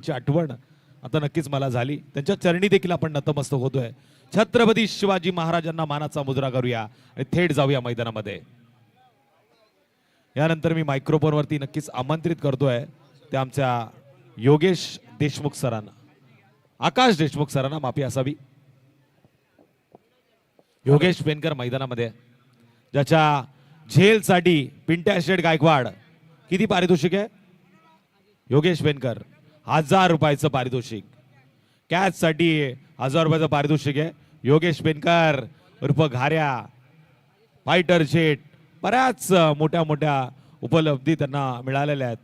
ची आठवण आता नक्कीच मला झाली. त्यांच्या चरणी देखील आपण नतमस्तक होतोय. छत्रपती शिवाजी महाराजांना मानाचा मुजरा करूया आणि थेट जाऊया मैदानामध्ये. यानंतर मी मायक्रोफोनवरती नक्कीच आमंत्रित करतोय ते आमच्या योगेश देशमुख सरांना, आकाश देशमुख सरांना माफी असावी. योगेश पेनकर मैदानामध्ये, ज्याच्या झेलसाठी पिंट्या शेठ गायकवाड किती पारितोषिक आहे? योगेश पेनकर 1000 रुपयाचं पारितोषिक. कॅच साठी 1000 रुपयाचं पारितोषिक आहे. योगेश पेनकर उर्फ घाऱ्या, फायटर शेठ, बऱ्याच मोठ्या मोठ्या उपलब्धी त्यांना मिळालेल्या आहेत.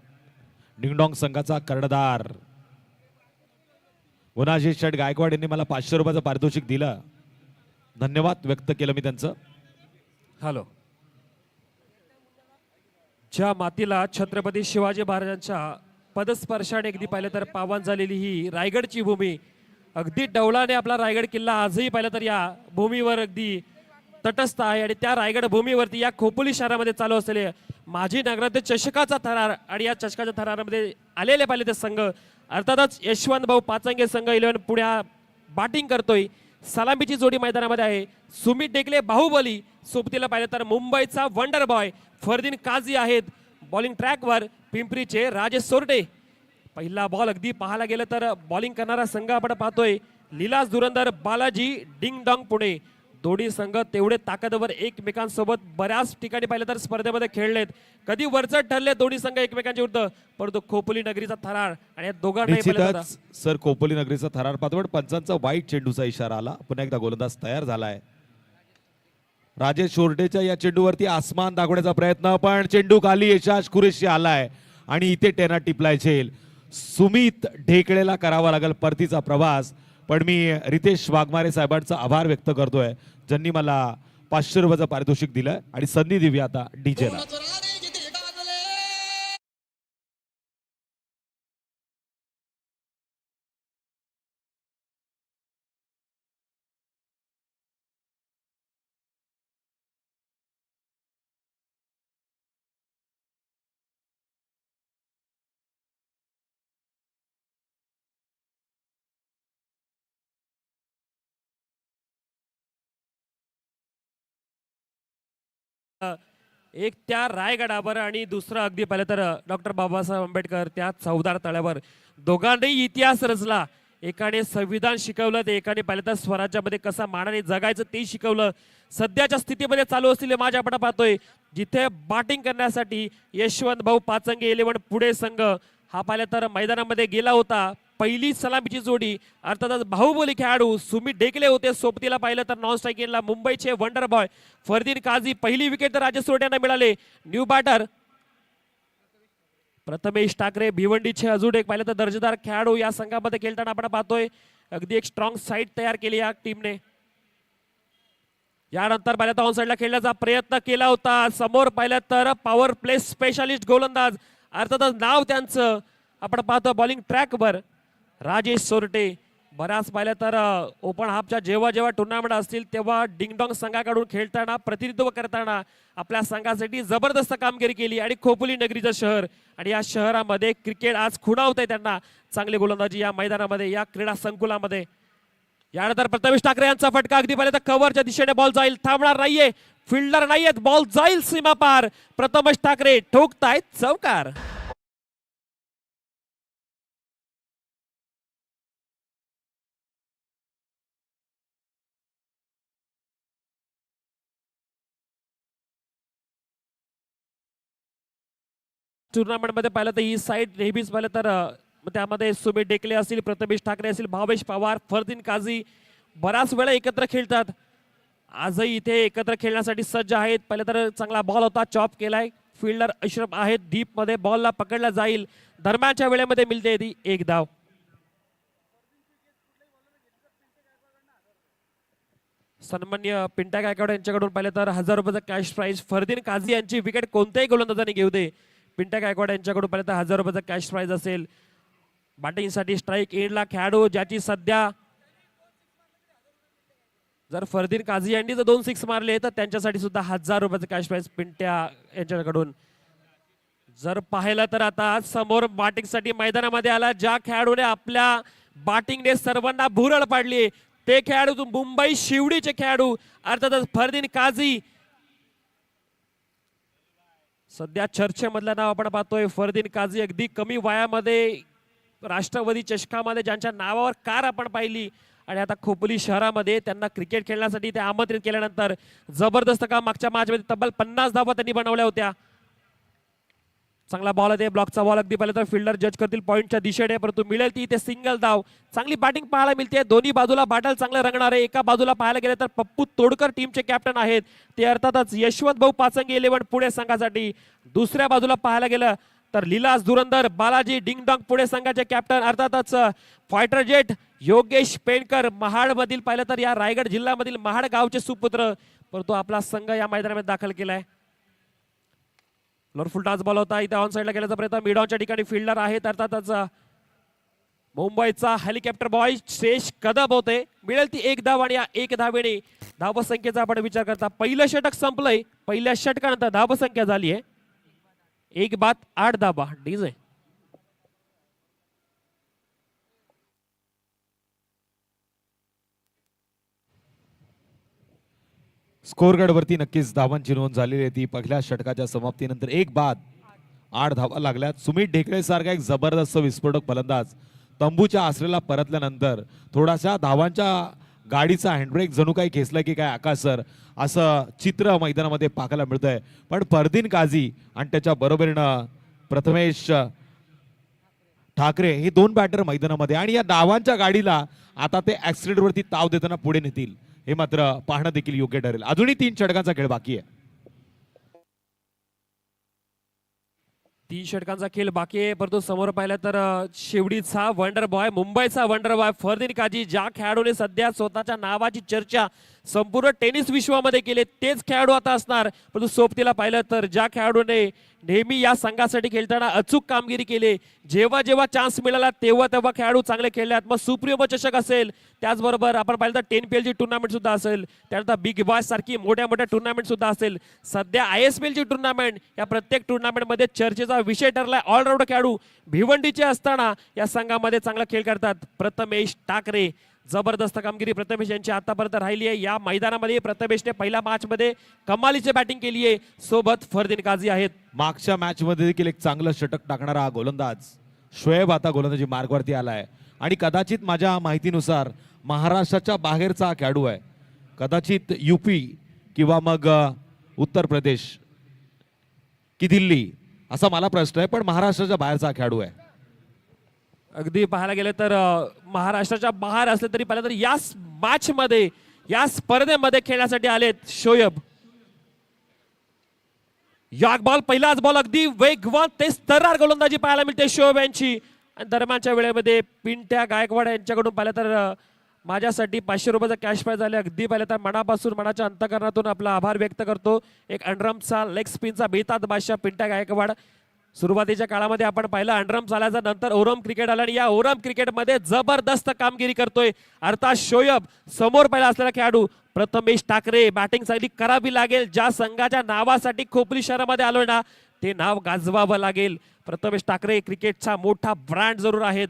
डिंगडॉंग संघाचा कर्णधार गुणाजी शेठ गायकवाड यांनी मला 500 रुपयाचं पारितोषिक दिलं. धन्यवाद व्यक्त केलं मी त्यांचं. हॅलो. ज्या मातीला छत्रपती शिवाजी महाराजांच्या पदस्पर्शाने अगदी पाहिलं तर पावन झालेली ही रायगडची भूमी, अगदी डौलाने आपला रायगड किल्ला आजही पाहिलं तर या भूमीवर अगदी तटस्थ आहे. आणि त्या रायगड भूमीवरती या खोपोली शहरामध्ये चालू असलेले माजी नगराध्यक्ष चषकाचा थरार आणि या चषकाच्या थरारामध्ये आलेले पाहिले ते संघ, अर्थातच यशवंत भाऊ पाचंगे संघ 11 पुण्या बॅटिंग करतोय. सलामीची जोडी मैदानामध्ये आहे. सुमित डेकले बाहुबली, सोबतीला पाहिलं तर मुंबईचा वंडर बॉय फरदीन काझी आहेत बॉलिंग ट्रॅकवर. पिंपरीचे राजेश सोरटे. पहिला बॉल अगदी पाहायला गेलं तर बॉलिंग करणारा संघ आपण पाहतोय लीलास धुरंधर, बालाजी डिंगडॉंग पुणे. दोन्ही संघ तेवढे ताकदवर एकमेकांसोबत बऱ्याच ठिकाणी पाहिलं तर स्पर्धेमध्ये खेळलेत. कधी वरचढ ठरले दोन्ही संघ एकमेकांच्या विरुद्ध, परंतु खोपोली नगरीचा थरार आणि या दोघांना सर खोपोली नगरीचा थरार पाहतो. पण पंचांचा वाईट चेंडूचा इशारा आला. पुन्हा एकदा गोलंदाज तयार झालाय. राजेश शोरटेच्या या चेंडूवरती आसमान दाखवण्याचा प्रयत्न, पण चेंडू खाली यशाश कुरेशी आलाय आणि इथे टेना टिपलाय झेल. सुमित ढेकळेला करावा लागेल परतीचा प्रवास. पण मी रितेश वाघमारे साहेबांचा आभार व्यक्त करतोय, ज्यांनी मला 500 रुपयाचं पारितोषिक दिलं. आणि संधी देऊया आता डीजेला. एक त्या रायगडावर आणि दुसरं अगदी पाहिलं तर डॉक्टर बाबासाहेब आंबेडकर त्या चौदार तळ्यावर. दोघांनाही इतिहास रचला. एकाने संविधान शिकवलं, तर एकाने पाहिलं तर स्वराज्यामध्ये कसा मानाने जगायचं ते शिकवलं. सध्याच्या स्थितीमध्ये चालू असलेले माझ्या आपण पाहतोय जिथे बॅटिंग करण्यासाठी यशवंत भाऊ पाचंगे 11 पुणे संघ हा पाहिलं तर मैदानामध्ये गेला होता. पहिली सलामीची जोडी अर्थातच बाहुबली खेळाडू सुमित डेकले होते. सोबतीला पाहिलं तर नॉन स्ट्रायकिंगला मुंबईचे वंडर बॉय फरदीन काझी. पहिली विकेट तर राजेश सोरट्यांना मिळाले. न्यू बॅटर प्रथमेश ठाकरे भिवंडीचे अजून एक पाहिलं तर दर्जेदार खेळाडू या संघामध्ये खेळताना आपण पाहतोय. अगदी एक स्ट्रॉंग साईड तयार केली या टीमने. यानंतर पाहिलं तर ऑन साईडला खेळण्याचा प्रयत्न केला होता. समोर पाहिलं तर पॉवर प्ले स्पेशालिस्ट गोलंदाज अर्थातच नाव त्यांचं आपण पाहतो बॉलिंग ट्रॅकवर राजेश सोरटे. बऱ्याच पाहिलं तर ओपन हाफच्या जेव्हा जेव्हा टुर्नामेंट असतील तेव्हा डिंगडॉंग संघाकडून खेळताना प्रतिनिधित्व करताना आपल्या संघासाठी जबरदस्त कामगिरी केली. आणि खोपोली नगरीचं शहर आणि या शहरामध्ये क्रिकेट आज खुणावत आहे त्यांना. चांगली गोलंदाजी या मैदानामध्ये या क्रीडा संकुलामध्ये. यानंतर प्रथमेश ठाकरे यांचा फटका अगदी पाहिलं तर कव्हरच्या दिशेने बॉल जाईल, थांबणार नाहीये, फिल्डर नाहीयेत, बॉल जाईल सीमा पार. प्रथमेश ठाकरे ठोकतायत चौकार. टुर्नामेंट मध्ये पाहिलं तर ही साईड नेहमीच पाहिलं तर त्यामध्ये सुमित डेकले असतील, प्रथमेश ठाकरे असतील, भावेश पवार, फरदीन काझी बराच वेळा एकत्र खेळतात. आजही इथे एकत्र खेळण्यासाठी सज्ज आहेत. पहिलं तर चांगला बॉल होता, चॉप केलाय. फिल्डर अशरफ आहेत डीप मध्ये, बॉलला पकडला जाईल. दरम्यानच्या वेळेमध्ये मिळते ती एक धाव. सन्मान्य पिंट्या गायकवाड यांच्याकडून पाहिलं तर 1000 रुपयाचा कॅश प्राइज. फरदीन काझी यांची विकेट कोणत्याही गोलंदाजाने घेऊ दे, पिंट्या गायकवाड यांच्याकडून पाहिलं तर 1000 रुपयाचा कॅश प्राइज असेल. बॅटिंगसाठी स्ट्राईक एंडला खेळाडू ज्याची सध्या जर फरदीन काझी यांनी जर 2 6 मारले तर त्यांच्यासाठी सुद्धा 1000 रुपयाचं कॅश प्राइज पिंट्या यांच्याकडून. जर पाहिलं तर आता समोर बॅटिंगसाठी मैदानामध्ये आला ज्या खेळाडूने आपल्या बॅटिंगने सर्वांना भुरळ पाडली ते खेळाडू मुंबई शिवडीचे खेळाडू अर्थातच फरदीन काझी. सध्या चर्चेमधलं नाव आपण पाहतोय फरदीन काझी. अगदी कमी वयामध्ये राष्ट्रवादी चषकामध्ये ज्यांच्या नावावर कार आपण पाहिली आणि आता खोपोली शहरामध्ये त्यांना क्रिकेट खेळण्यासाठी ते आमंत्रित केल्यानंतर जबरदस्त काम मागच्या मॅचमध्ये तब्बल 50 धावा त्यांनी बनवल्या होत्या. चांगला बॉल आहे ब्लॉकचा बॉल. अगदी पहिले तर फिल्डर जज करतील पॉईंटच्या दिशेने परंतु मिळेल ती इथे सिंगल धाव. चांगली बॅटिंग पाहायला मिळते. दोन्ही बाजूला बॅटल चांगलं रंगणार आहे. एका बाजूला पाहायला गेले तर पप्पू तोडकर टीमचे कॅप्टन आहेत ते अर्थातच यशवंत भाऊ पाचंगे 11 पुणे संघासाठी. दुसऱ्या बाजूला पाहायला गेलं तर लीलास धुरंधर बालाजी डिंगडॉंग पुणे संघाचे कॅप्टन अर्थातच फायटर जेट योगेश पेणकर महाड मधील पाहिलं तर या रायगड जिल्ह्यामधील महाड गावचे सुपुत्र परंतु आपला संघ या मैदानामध्ये दाखल केलाय. फुल टाच बॉल होता इथे ऑन साइडला गेल्याचा प्रयत्न. मिडॉनच्या ठिकाणी फिल्डर आहेत अर्थातच मुंबईचा हेलिकॉप्टर बॉय शेष कदम होते. मिळेल ती एक धाव आणि या एक धावेने धावसंख्येचा आपण विचार करता पहिलं षटक संपलंय. पहिल्या षटकानंतर धावसंख्या झाली आहे 1 बाद 8 धावा. डीजे स्कोअर वरती नक्कीच धावांची नोंद झालेली आहे ती पहिल्या षटकाच्या समाप्तीनंतर 1 बाद 8 धावा लागल्यात. सुमित ढेकळे सारखा एक जबरदस्त विस्फोटक फलंदाज तंबूच्या आसरेला परतल्यानंतर थोडासा धावांच्या गाडीचा हँडब्रेक जणू काही खेचला की काय आकाश सर असं चित्र मैदानामध्ये पाहायला मिळतंय. पण फरदीन काझी आणि त्याच्या बरोबरीनं प्रथमेश ठाकरे हे 2 बॅटर मैदानामध्ये आणि या धावांच्या गाडीला आता ते ऍक्सिडेंट वरती ताव देताना पुढे नेतील हे मात्र पाहणं देखील योग्य ठरेल. अजूनही 3 षटकांचा खेळ बाकी आहे. 3 षटकांचा खेळ बाकी आहे परंतु समोर पाहिलं तर शिवडीचा वंडर बॉय मुंबईचा वंडर बॉय फरदीन काझी ज्या खेळाडूने सध्या स्वतःच्या नावाची चर्चा संपूर्ण टेनिस विश्वामध्ये केले तेच खेळाडू आता असणार. परंतु सोबतीला पाहिलं तर ज्या खेळाडूने नेहमी या संघासाठी खेळताना अचूक कामगिरी केली जेव्हा जेव्हा चान्स मिळाला तेव्हा तेव्हा खेळाडू चांगले खेळले. मग सुप्रिमो चषक असेल त्याचबरोबर आपण पाहिलं तर 10PL ची टुर्नामेंट सुद्धा असेल त्यानंतर बिग बॉस सारखी मोठ्या मोठ्या टुर्नामेंट सुद्धा असेल. सध्या ISPL ची टुर्नामेंट या प्रत्येक टुर्नामेंटमध्ये चर्चेचा विषय ठरलाय. ऑलराऊंडर खेळाडू भिवंडीचे असताना या संघामध्ये चांगला खेळ करतात. प्रथमेश ठाकरे जबरदस्त कामगिरी प्रथमेश यांची आतापर्यंत राहिली आहे या मैदानामध्ये. प्रथमेशने पहिल्या मॅच मध्ये कमालीची बॅटिंग केली आहे. सोबत फरदीन काझी आहेत. मागच्या मॅच मध्ये देखील एक चांगलं षटक टाकणारा हा गोलंदाज शोएब आता गोलंदाजी मार्गवरती आलाय आणि कदाचित माझ्या माहितीनुसार महाराष्ट्राच्या बाहेरचा हा खेळाडू आहे. कदाचित UP किंवा मग उत्तर प्रदेश की दिल्ली असा मला प्रश्न आहे पण महाराष्ट्राच्या बाहेरचा हा खेळाडू आहे. अगदी पाहायला गेलं तर महाराष्ट्राच्या बाहेर असले तरी पाहिलं तर या मॅच मध्ये या स्पर्धेमध्ये खेळण्यासाठी आलेत शोएब. या बॉल पहिलाच बॉल अगदी वेगवान ते स्तरार गोलंदाजी पाहायला मिळते शोएब यांची. आणि दरम्यानच्या वेळेमध्ये पिंट्या गायकवाड यांच्याकडून पाहिलं तर माझ्यासाठी 500 रुपयाचा कॅश प्राइज झाले. अगदी पाहिलं तर मनापासून मनाच्या अंतकरणातून आपला आभार व्यक्त करतो. एक अंडरमचा लेग स्पिनचा बेताद बादशाह पिंट्या गायकवाड. सुरुवातीच्या काळामध्ये आपण पाहिलं अंडरम झाल्याच्या नंतर ओरम क्रिकेट आला आणि या ओरम क्रिकेटमध्ये जबरदस्त कामगिरी करतोय. अर्थात शोएब समोर पहिला असलेला खेळाडू प्रथमेश ठाकरे. बॅटिंग चांगली करावी लागेल. ज्या संघाच्या नावासाठी खोपोली शहरामध्ये आलोय ना ते नाव गाजवावं लागेल. प्रथमेश ठाकरे क्रिकेटचा मोठा ब्रँड जरूर आहेत.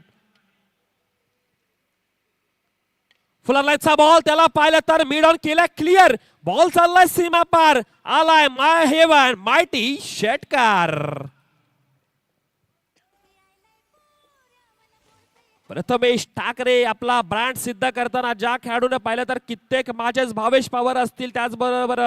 फुलरलाईटचा बॉल त्याला पाहिलं तर मिड ऑन केला क्लिअर. बॉल चाललाय सीमा पार. आलाय माय हेवन मायटी षटकार. प्रथमेश ठाकरे आपला ब्रँड सिद्ध करताना ज्या खेळाडूने पाहिलं तर कित्येक मॅचेस भावेश पवार असतील त्याचबरोबर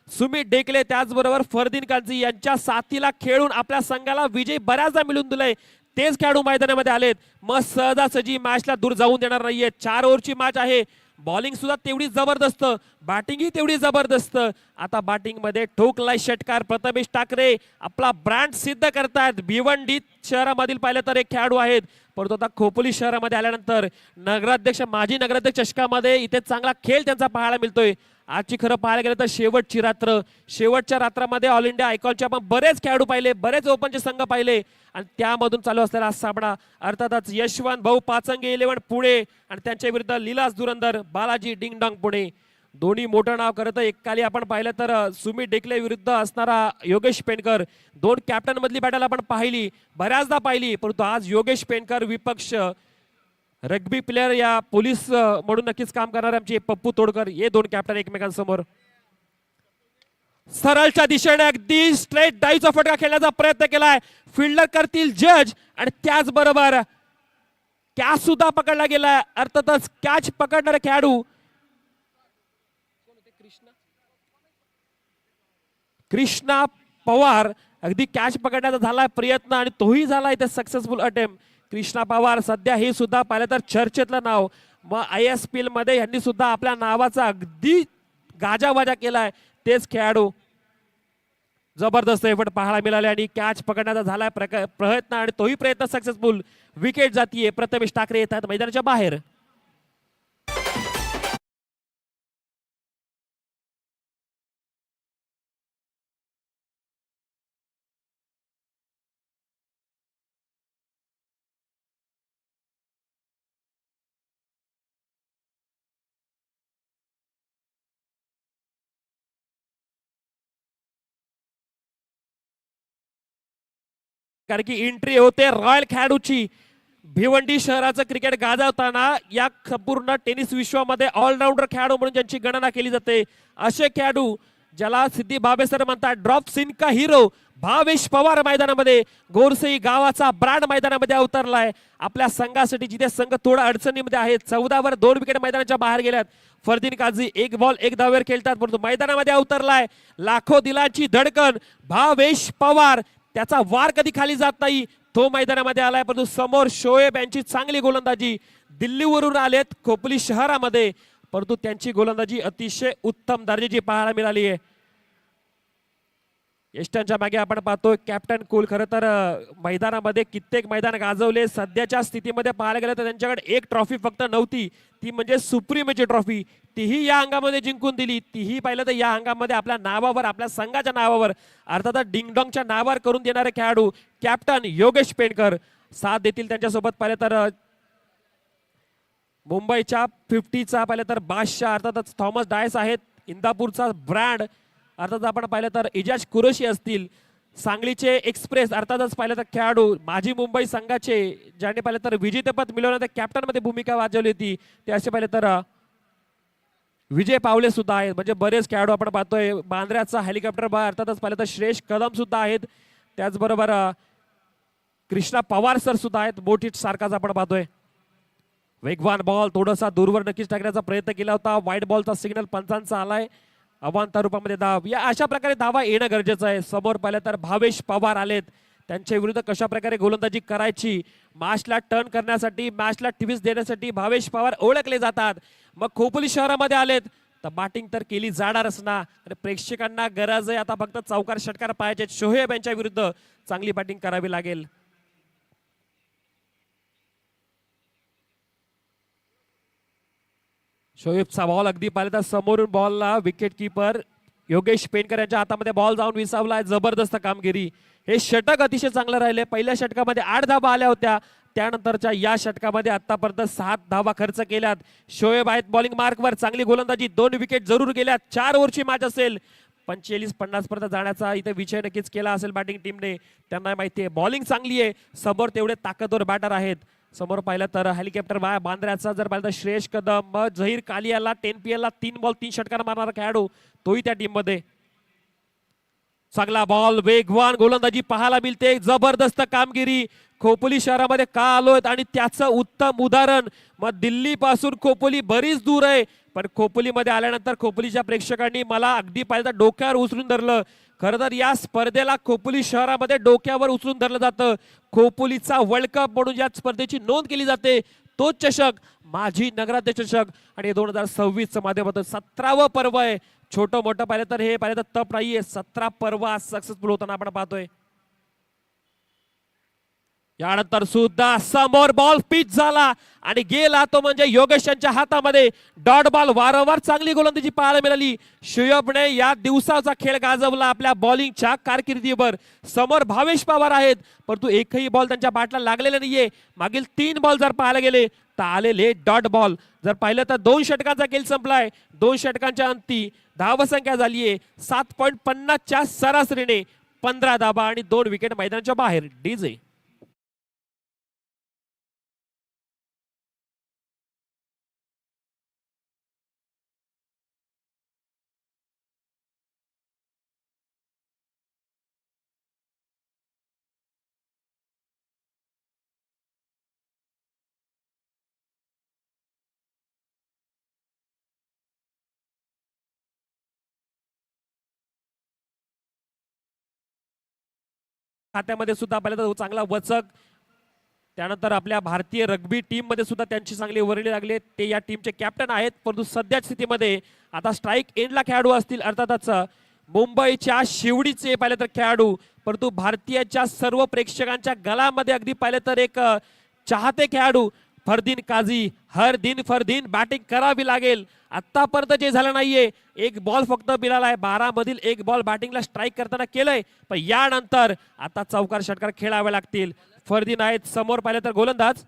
सुमित ढेकले त्याचबरोबर फरदीन काझी यांच्या साथीला खेळून आपल्या संघाला विजय बऱ्याचदा मिळवून दिलाय तेच खेळाडू मैदानामध्ये आलेत. मग सहजासहजी मॅचला दूर जाऊन देणार नाहीये. 4 ओव्हरची मॅच आहे. बॉलिंग सुद्धा तेवढी जबरदस्त बॅटिंगही तेवढी जबरदस्त. आता बॅटिंग मध्ये ठोकलाय षटकार. प्रथमेश ठाकरे आपला ब्रँड सिद्ध करतायत. भिवंडी शहरामधील पाहिलं तर एक खेळाडू आहेत परंतु आता खोपोली शहरामध्ये आल्यानंतर नगराध्यक्ष माजी नगराध्यक्ष चषकामध्ये इथे चांगला खेळ त्यांचा पाहायला मिळतोय. आजची खरं पाहायला गेलं तर शेवटची रात्र. शेवटच्या रात्रामध्ये ऑल इंडिया आयकॉनचे आपण बरेच खेळाडू पाहिले बरेच ओपनचे संघ पाहिले आणि त्यामधून चालू असलेला सामना अर्थातच यशवंत भाऊ पाचंगे 11 पुणे आणि त्यांच्या विरुद्ध लीलास धुरंधर बालाजी डिंगडॉंग पुणे. दोन्ही मोठं नाव करत एकाली आपण पाहिलं तर सुमित डेकले विरुद्ध असणारा योगेश पेंडकर. दोन कॅप्टन मधली बॅटल आपण पाहिली, बऱ्याचदा पाहिली, परंतु आज योगेश पेंडकर विपक्ष रग्बी प्लेअर या पोलीस म्हणून नक्कीच काम करणारे आमचे पप्पू तोडकर, हे दोन कॅप्टन एकमेकांसमोर. सरळच्या दिशेने अगदी स्ट्रेट डाईचा फटका खेळण्याचा प्रयत्न केलाय. फिल्डर करतील जज आणि त्याचबरोबर कॅच सुद्धा पकडला गेलाय. अर्थातच कॅच पकडणारे खेळाडू कृष्णा पवार, अगदी कॅच पकडण्याचा झालाय प्रयत्न आणि तोही झाला इथे सक्सेसफुल अटेम्प्ट. कृष्णा पवार सध्या हे सुद्धा पाहिलं तर चर्चेतलं नाव. मग ISPL मध्ये यांनी सुद्धा आपल्या नावाचा अगदी गाजावाजा केलाय. तेच खेळाडू जबरदस्त एफर्ट पाहायला मिळाले आणि कॅच पकडण्याचा झालाय प्रयत्न आणि तोही प्रयत्न सक्सेसफुल. विकेट जातीये. प्रथमेश ठाकरे येतात मैदानाच्या बाहेर. कारण की एंट्री होते रॉयल खेळाडूची. भिवंडी शहराचं क्रिकेट गाजवताना या संपूर्ण टेनिस विश्वामध्ये ऑलराऊंडर खेळाडू म्हणून ज्यांची गणना केली जाते असे खेळाडू ज्याला सिद्धी भावे सर म्हणतात ड्रॉप सीन का हिरो, भावेश पवार मैदानामध्ये गोरसई गावाचा ब्रँड मैदानामध्ये अवतरलाय आपल्या संघासाठी, जिथे संघ थोडा अडचणीमध्ये आहे. 14 वर 2 विकेट मैदानाच्या बाहेर गेल्यात. फरदीन काझी 1 बॉल 1 धावेवर खेळतात, परंतु मैदानामध्ये अवतरलाय लाखो दिलांची धडकन भावेश पवार. त्याचा वार कधी खाली जात नाही, तो मैदानामध्ये आलाय. परंतु समोर शोएब यांची चांगली गोलंदाजी. दिल्लीवरून आलेत खोपोली शहरामध्ये, परंतु त्यांची गोलंदाजी अतिशय उत्तम दर्जाची पाहायला मिळाली आहे. यष्टांच्या मागे आपण पाहतोय कॅप्टन कुल. खरं तर मैदानामध्ये कित्येक मैदान गाजवले. सध्याच्या स्थितीमध्ये पाहायला गेलं तर त्यांच्याकडे एक ट्रॉफी फक्त नव्हती, ती म्हणजे सुप्रीमची ट्रॉफी. तीही या अंगामध्ये जिंकून दिली. तीही पाहिलं तर या अंगामध्ये आपल्या नावावर, आपल्या संघाच्या नावावर, अर्थात डिंगडॉंगच्या नावावर करून देणारे खेळाडू कॅप्टन योगेश पेंडकर साथ देतील त्यांच्यासोबत. पाहिलं तर मुंबईच्या 50चा पाहिलं तर बादशाह अर्थातच थॉमस डायस आहेत. इंदापूरचा ब्रँड अर्थात आपण पाहिलं तर इजाज कुरेशी असतील. सांगलीचे एक्सप्रेस अर्थातच पाहिलं तर खेळाडू माजी मुंबई संघाचे ज्याने पाहिलं तर विजेतेपद मिळवण्यात कॅप्टन मध्ये भूमिका वाजवली होती, ते असे पाहिलं तर विजय पावले सुद्धा आहेत. म्हणजे बरेच खेळाडू आपण पाहतोय. बांद्र्याचा हेलिकॉप्टर बॉय अर्थातच पाहिलं तर श्रेष कदम सुद्धा आहेत. त्याचबरोबर कृष्णा पवार सर सुद्धा आहेत. मोठीट सारखाच आपण पाहतोय. वेगवान बॉल थोडासा दूरवर नक्कीच टाकण्याचा प्रयत्न केला होता. वाईट बॉलचा सिग्नल पंचांचा आलाय. अवांतर रूपामध्ये धाव. या अशा प्रकारे धावा येणं गरजेचं आहे. समोर पाहिलं तर भावेश पवार आलेत. त्यांच्या विरुद्ध कशा प्रकारे गोलंदाजी करायची, मॅचला टर्न करण्यासाठी, मॅचला ट्विस्ट देण्यासाठी भावेश पवार ओळखले जातात. मग खोपोली शहरामध्ये आलेत तर बॅटिंग तर केली जाणारच ना. आणि प्रेक्षकांना गरज आहे आता फक्त चौकार षटकार पाहायचे. शोएब यांच्या विरुद्ध चांगली बॅटिंग करावी लागेल. शोएबचा बॉल अगदी पाहिलं तर समोरून बॉलला विकेट किपर योगेश पेंडकर यांच्या हातामध्ये बॉल जाऊन विसावलाय. जबरदस्त कामगिरी. हे षटक अतिशय चांगलं राहिले. पहिल्या षटकामध्ये 8 धावा आल्या होत्या. त्यानंतरच्या या षटकामध्ये आतापर्यंत 7 धावा खर्च केल्यात. शोएब आहेत बॉलिंग मार्कवर. चांगली गोलंदाजी. 2 विकेट जरूर गेल्यात. 4 ओव्हरची मॅच असेल. 45-50 पर्यंत जाण्याचा इथे विजय नक्कीच केला असेल बॅटिंग टीमने. त्यांना माहिती आहे बॉलिंग चांगली आहे. समोर तेवढे ताकदवर बॅटर आहेत. समोर पाहिलं तर हेलिकॉप्टर बांद्र्याचा जर पाहिलं तर श्रेष कदम, मग झहीर कालियाला 10 PL ला 3 बॉल 3 षटकार मारणारा खेळाडू तोही त्या टीम मध्ये. चांगला बॉल, वेगवान गोलंदाजी पाहायला मिळते. जबरदस्त कामगिरी. खोपोली शहरामध्ये का आलोय आणि त्याचं उत्तम उदाहरण. मग दिल्ली पासून खोपोली बरीच दूर आहे, पण खोपोलीमध्ये आल्यानंतर खोपोलीच्या प्रेक्षकांनी मला अगदी पाहिलं तर डोक्यावर उचलून धरलं. खरं तर या स्पर्धेला खोपोली शहरामध्ये डोक्यावर उचलून धरलं जातं. खोपोलीचा वर्ल्ड कप म्हणून या स्पर्धेची नोंद केली जाते. तोच चषक माझी नगराध्यक्ष चषक आणि 2026 माध्यमातून 17वं पर्व आहे. छोटं मोठं पाहिलं तर हे पाहिलं तर तप नाहीये. 17 पर्व सक्सेसफुल होताना आपण पाहतोय. यानंतर सुद्धा समोर बॉल पिच झाला आणि गेला तो म्हणजे योगेश यांच्या हातामध्ये डॉट बॉल. वारंवार चांगली गोलंदाजी पाहायला मिळाली. शुयबने या दिवसाचा खेळ गाजवला आपल्या बॉलिंगच्या कारकिर्दीवर. समोर भावेश पवार आहेत परंतु एकही बॉल त्यांच्या बॅटला लागलेला नाहीये. मागील 3 बॉल जर पाहायला गेले तर आलेले डॉट बॉल. जर पाहिलं तर 2 षटकांचा खेळ संपलाय. 2 षटकांच्या अंती धावसंख्या झालीये 7.50 च्या सरासरीने. 15 धाबा आणि 2 विकेट मैदानाच्या बाहेर. डीजे खात्यामध्ये सुद्धा पाहिलं तर चांगला वचक. त्यानंतर आपल्या भारतीय रग्बी टीम मध्ये सुद्धा त्यांची चांगली वर्णी लागली. ते या टीमचे कॅप्टन आहेत परंतु सध्या स्थितीमध्ये आता स्ट्राईक एंडला खेळाडू असतील अर्थातच मुंबईच्या शिवडीचे पाहिले तर खेळाडू. परंतु भारतीयाच्या सर्व प्रेक्षकांच्या गलामध्ये अगदी पाहिले तर एक चाहते खेळाडू फरदीन काझी. हर दिन फरदीन बॅटिंग करावी लागेल. आतापर्यंत जे झालं नाहीये, एक बॉल फक्त मिळालाय. 12 मधील 1 बॉल बॅटिंगला स्ट्राईक करताना केलंय पण यानंतर आता चौकार षटकार खेळावे लागतील. फरदीन आहेत समोर पाहिलं तर गोलंदाज.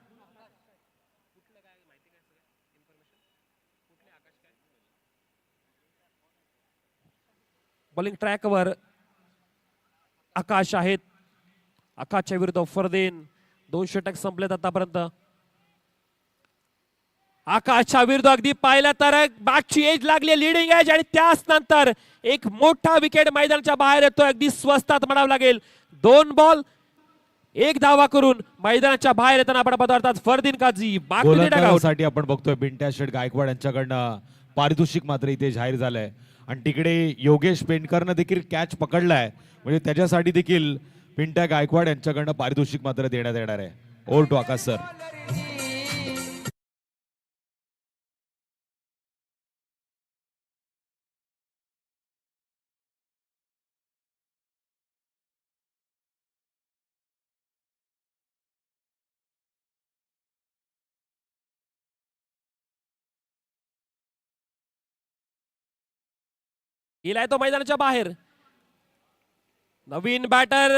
बॉलिंग ट्रॅकवर आकाश आहेत. आकाशच्या विरुद्ध फरदीन. 2 षटक संपलेत आतापर्यंत. आकाशच्या विरुद्ध अगदी पाहिलं तर बॅटची एज लागली लिडिंग एज आणि त्याच नंतर एक मोठा विकेट मैदानाच्या बाहेर येतोय. अगदी स्वस्तात म्हणावं लागेल. 2 बॉल 1 धावा करून मैदानाच्या बाहेर येताना आपण बघतो फरदीन काझी. गोलंदाजासाठी आपण बघतोय पिंट्या शेट गायकवाड यांच्याकडनं पारितोषिक मात्र इथे जाहीर झालंय आणि तिकडे योगेश पेंडकरनं देखील कॅच पकडलाय म्हणजे त्याच्यासाठी देखील पिंट्या गायकवाड यांच्याकडनं पारितोषिक मात्र देण्यात येणार आहे. Over to Aakash sir. गेलाय तो मैदानाच्या बाहेर. नवीन बॅटर